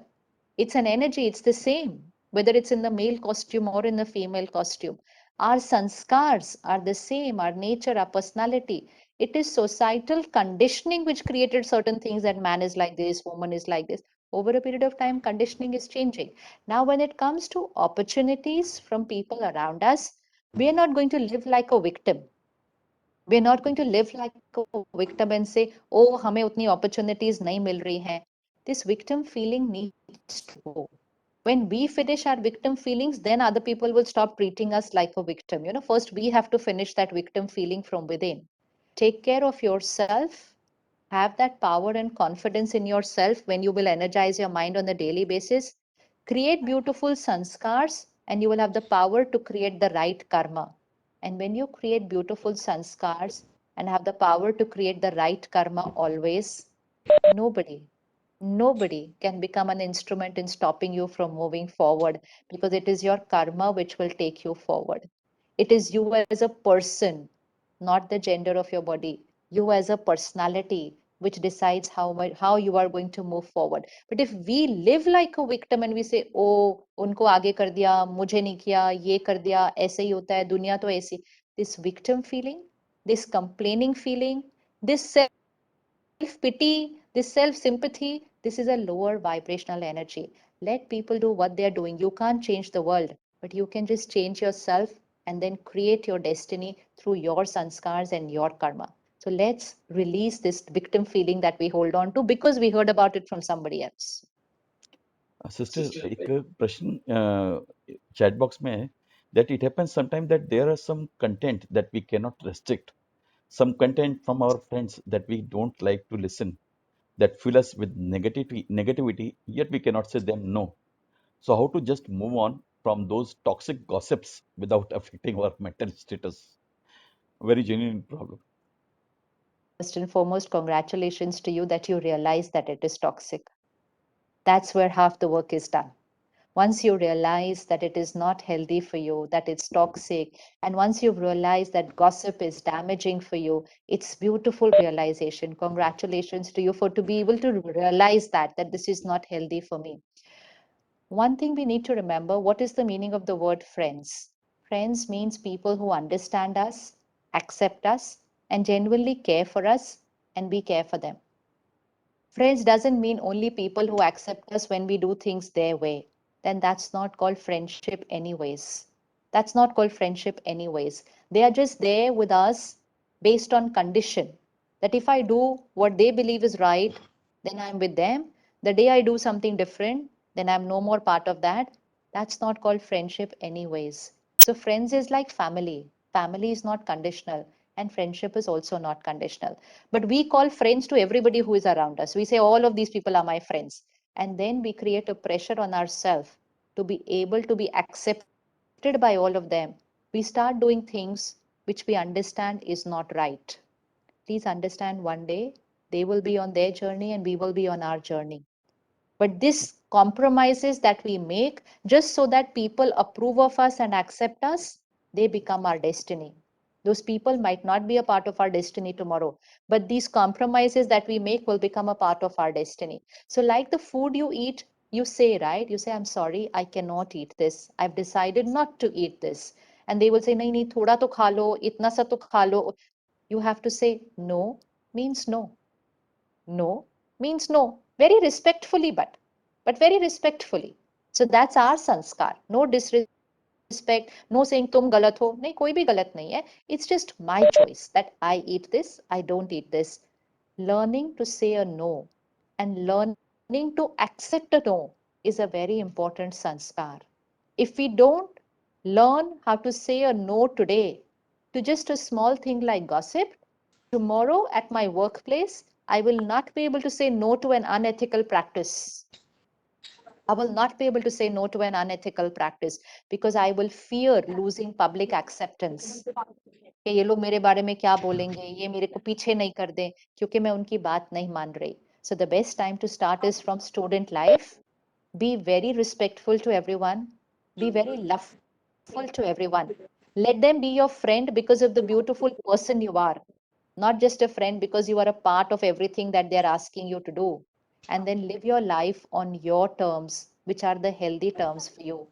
[SPEAKER 6] It's an energy, it's the same, whether it's in the male costume or in the female costume. Our sanskars are the same, our nature, our personality. It is societal conditioning which created certain things that man is like this, woman is like this. Over a period of time, conditioning is changing. Now, when it comes to opportunities from people around us, we are not going to live like a victim. We're not going to live like a victim and say, oh, हमें उतनी opportunities नहीं मिल रही हैं. This victim feeling needs to go. When we finish our victim feelings, then other people will stop treating us like a victim. First we have to finish that victim feeling from within. Take care of yourself. Have that power and confidence in yourself when you will energize your mind on a daily basis. Create beautiful sanskars, and you will have the power to create the right karma. And when you create beautiful sanskars and have the power to create the right karma always, nobody, nobody can become an instrument in stopping you from moving forward, because it is your karma which will take you forward. It is you as a person, not the gender of your body. You as a personality which decides how you are going to move forward. But if we live like a victim and we say, oh, उनको आगे कर दिया, मुझे नहीं किया, ये कर दिया, ऐसे ही होता है, दुनिया तो ऐसी. This victim feeling, this complaining feeling, this self-pity, this self-sympathy, this is a lower vibrational energy. Let people do what they're doing. You can't change the world, but you can just change yourself and then create your destiny through your sanskars and your karma. So let's release this victim feeling that we hold on to because we heard about it from somebody else.
[SPEAKER 2] Sister एक प्रश्न chat box में है that it happens sometimes that there are some content that we cannot restrict, some content from our friends that we don't like to listen, that fill us with negativity, yet we cannot say them no. So how to just move on from those toxic gossips without affecting our mental status? Very genuine problem.
[SPEAKER 6] First and foremost, congratulations to you that you realize that it is toxic. That's where half the work is done. Once you realize that it is not healthy for you, that it's toxic, and once you've realized that gossip is damaging for you, it's beautiful realization. Congratulations to you for to be able to realize that this is not healthy for me. One thing we need to remember, what is the meaning of the word friends? Friends means people who understand us, accept us, and genuinely care for us, and we care for them. Friends doesn't mean only people who accept us when we do things their way. Then that's not called friendship, anyways. That's not called friendship, anyways. They are just there with us based on condition. That if I do what they believe is right, then I'm with them. The day I do something different, then I'm no more part of that. That's not called friendship, anyways. So, friends is like family. Family is not conditional, and friendship is also not conditional. But we call friends to everybody who is around us. We say, all of these people are my friends. And then we create a pressure on ourselves to be able to be accepted by all of them. We start doing things which we understand is not right. Please understand, one day they will be on their journey and we will be on our journey. But this compromises that we make just so that people approve of us and accept us, they become our destiny. Those people might not be a part of our destiny tomorrow, but these compromises that we make will become a part of our destiny. So, like the food you eat, you say, right? You say, I'm sorry, I cannot eat this. I've decided not to eat this. And they will say, nahi, nahi, thoda to kha lo, itna sa to kha lo. You have to say, no means no. No means no. Very respectfully, but very respectfully. So that's our sanskar. No disrespect, no saying tum galat ho. नहीं कोई भी गलत नहीं है. It's just my choice that I eat this, I don't eat this. Learning to say a no and learning to accept a no is a very important sanskar. If we don't learn how to say a no today to just a small thing like gossip, tomorrow at my workplace, I will not be able to say no to an unethical practice. I will not be able to say no to an unethical practice because I will fear losing public acceptance. कि ये लोग मेरे बारे में क्या बोलेंगे, ये मेरे को पीछे नहीं कर दें क्योंकि मैं उनकी बात नहीं मान रही. So the best time to start is from student life. Be very respectful to everyone. Be very loveful to everyone. Let them be your friend because of the beautiful person you are, not just a friend because you are a part of everything that they're asking you to do. And then live your life on your terms, which are the healthy terms for you.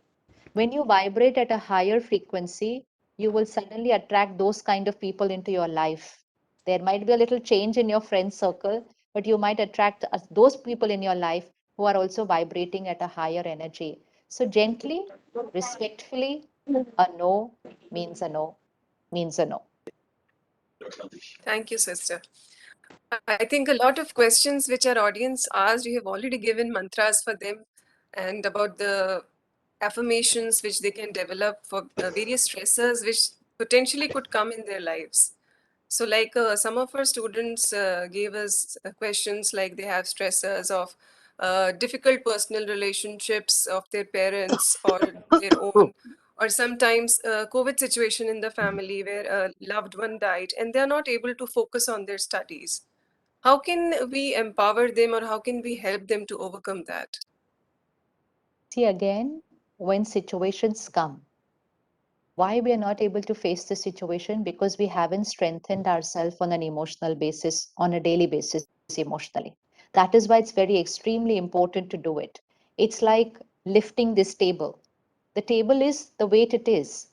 [SPEAKER 6] When you vibrate at a higher frequency, you will suddenly attract those kind of people into your life. There might be a little change in your friend circle, but you might attract those people in your life who are also vibrating at a higher energy. So, gently, respectfully, a no means a no means a no.
[SPEAKER 1] Thank you, sister. I think a lot of questions which our audience asked, we have already given mantras for them and about the affirmations which they can develop for various stressors which potentially could come in their lives. So, like some of our students gave us questions like they have stressors of difficult personal relationships of their parents or their own, or sometimes COVID situation in the family where a loved one died and they are not able to focus on their studies. How can we empower them or how can we help them to overcome that?
[SPEAKER 6] See, again, when situations come, why we are not able to face the situation? Because we haven't strengthened ourselves on an emotional basis, on a daily basis emotionally. That is why it's very extremely important to do it. It's like lifting this table. The table is the weight it is,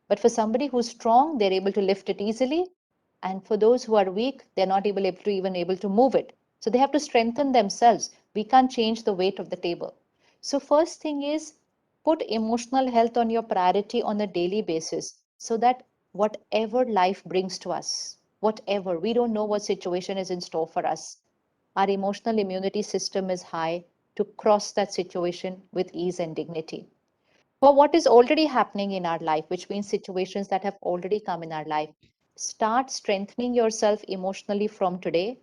[SPEAKER 6] but for somebody who's strong, they're able to lift it easily, and for those who are weak, they're not able to even able to move it. So they have to strengthen themselves. We can't change the weight of the table. So first thing is, put emotional health on your priority on a daily basis so that whatever life brings to us, whatever, we don't know what situation is in store for us, our emotional immunity system is high to cross that situation with ease and dignity. For what is already happening in our life, which means situations that have already come in our life, start strengthening yourself emotionally from today.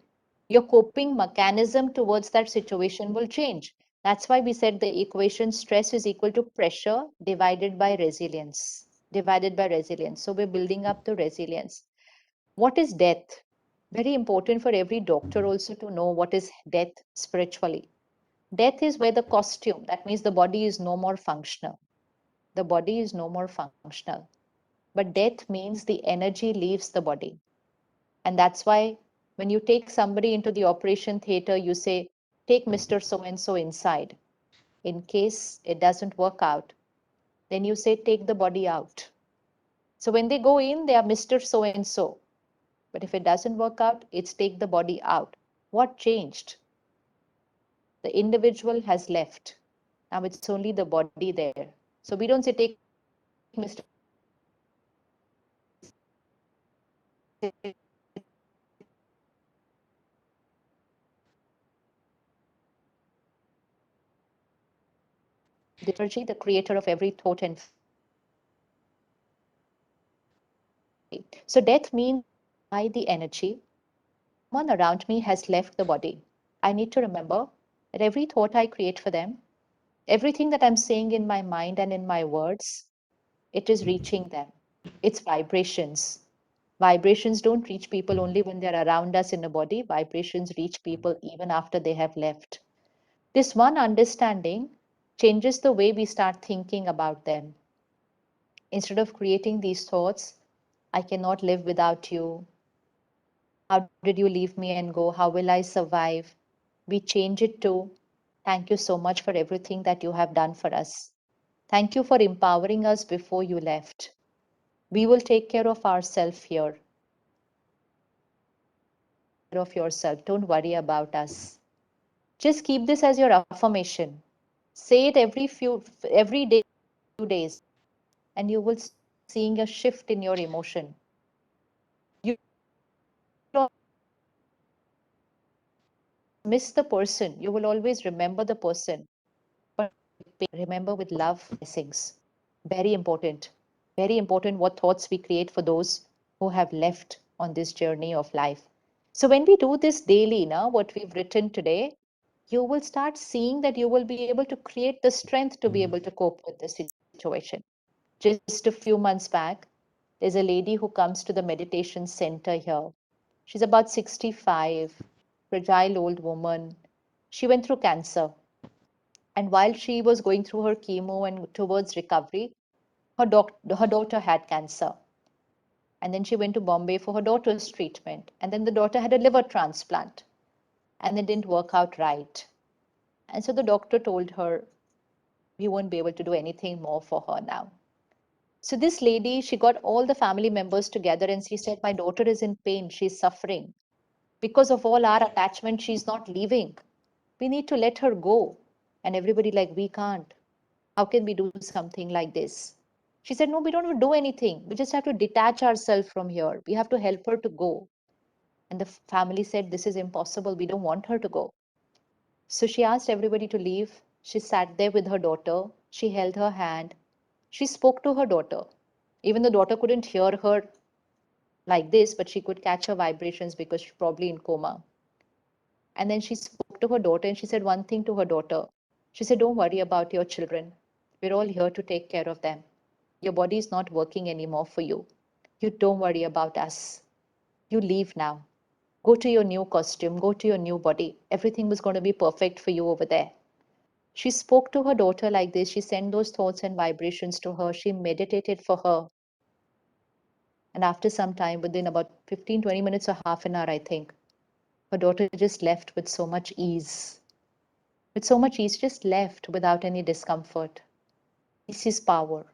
[SPEAKER 6] Your coping mechanism towards that situation will change That's why we said the equation stress is equal to pressure divided by resilience. Divided by resilience. So we're building up the resilience. What is death? Very important for every doctor also to know what is death spiritually. Death is where the costume, that means the body is no more functional. The body is no more functional. But death means the energy leaves the body. And that's why when you take somebody into the operation theater, you say, take Mr. So and so inside. In case it doesn't work out, then you say, take the body out. So when they go in, they are Mr. So and so. But if it doesn't work out, it's take the body out. What changed? The individual has left. Now it's only the body there. So we don't say take Mr. The energy, the creator of every thought and feeling. So death means by the energy, someone around me has left the body. I need to remember that every thought I create for them, everything that I'm saying in my mind and in my words, it is reaching them. It's vibrations. Vibrations don't reach people only when they're around us in the body. Vibrations reach people even after they have left. This one understanding changes the way we start thinking about them. Instead of creating these thoughts, I cannot live without you. How did you leave me and go? How will I survive? We change it to, thank you so much for everything that you have done for us. Thank you for empowering us before you left. We will take care of ourselves here. Of yourself. Don't worry about us. Just keep this as your affirmation. Say it every day, few days, and you will seeing a shift in your emotion. You don't miss the person. You will always remember the person, but remember with love, blessings. Very important. Very important what thoughts we create for those who have left on this journey of life. So when we do this daily, now what we've written today, you will start seeing that you will be able to create the strength to be able to cope with the situation. Just a few months back, there's a lady who comes to the meditation center here. She's about 65, fragile old woman. She went through cancer. And while she was going through her chemo and towards recovery, her daughter had cancer. And then she went to Bombay for her daughter's treatment. And then the daughter had a liver transplant. And it didn't work out right. And so the doctor told her, we won't be able to do anything more for her now. So this lady, she got all the family members together and she said, my daughter is in pain. She's suffering. Because of all our attachment, she's not leaving. We need to let her go. And everybody like, we can't. How can we do something like this? She said, no, we don't have to do anything. We just have to detach ourselves from here. We have to help her to go. And the family said, this is impossible. We don't want her to go. So she asked everybody to leave. She sat there with her daughter. She held her hand. She spoke to her daughter. Even the daughter couldn't hear her like this, but she could catch her vibrations because she's probably in coma. And then she spoke to her daughter and she said one thing to her daughter. She said, don't worry about your children. We're all here to take care of them. Your body is not working anymore for you. You don't worry about us. You leave now. Go to your new costume, go to your new body. Everything was going to be perfect for you over there. She spoke to her daughter like this. She sent those thoughts and vibrations to her. She meditated for her. And after some time, within about 15, 20 minutes or half an hour, I think, her daughter just left with so much ease. With so much ease, just left without any discomfort. This is power.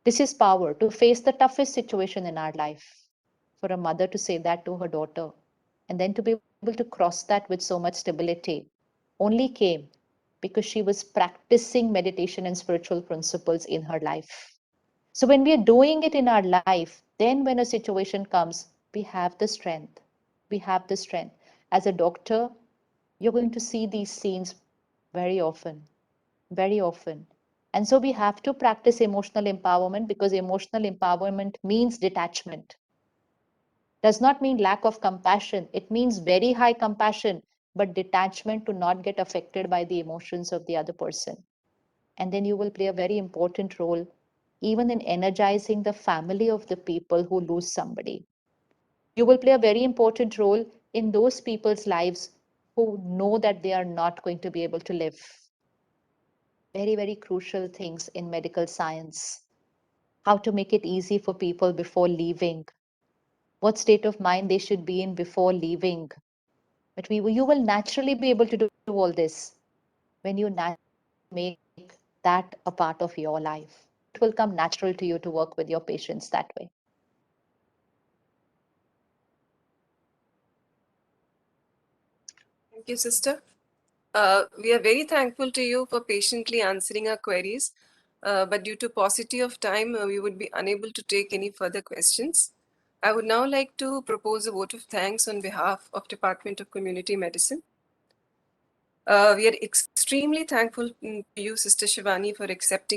[SPEAKER 6] This is power to face the toughest situation in our life. For a mother to say that to her daughter and then to be able to cross that with so much stability only came because she was practicing meditation and spiritual principles in her life. So when we are doing it in our life, then when a situation comes, we have the strength. We have the strength. As a doctor, you're going to see these scenes very often, very often. And so we have to practice emotional empowerment because emotional empowerment means detachment. Does not mean lack of compassion. It means very high compassion, but detachment to not get affected by the emotions of the other person. And then you will play a very important role even in energizing the family of the people who lose somebody. You will play a very important role in those people's lives who know that they are not going to be able to live. Very, very crucial things in medical science. How to make it easy for people before leaving, what state of mind they should be in before leaving. But you will naturally be able to do all this when you make that a part of your life. It will come natural to you to work with your patients that way.
[SPEAKER 1] Thank you, sister. We are very thankful to you for patiently answering our queries, but due to paucity of time, we would be unable to take any further questions. I would now like to propose a vote of thanks on behalf of Department of Community Medicine. We are extremely thankful to you, Sister Shivani, for accepting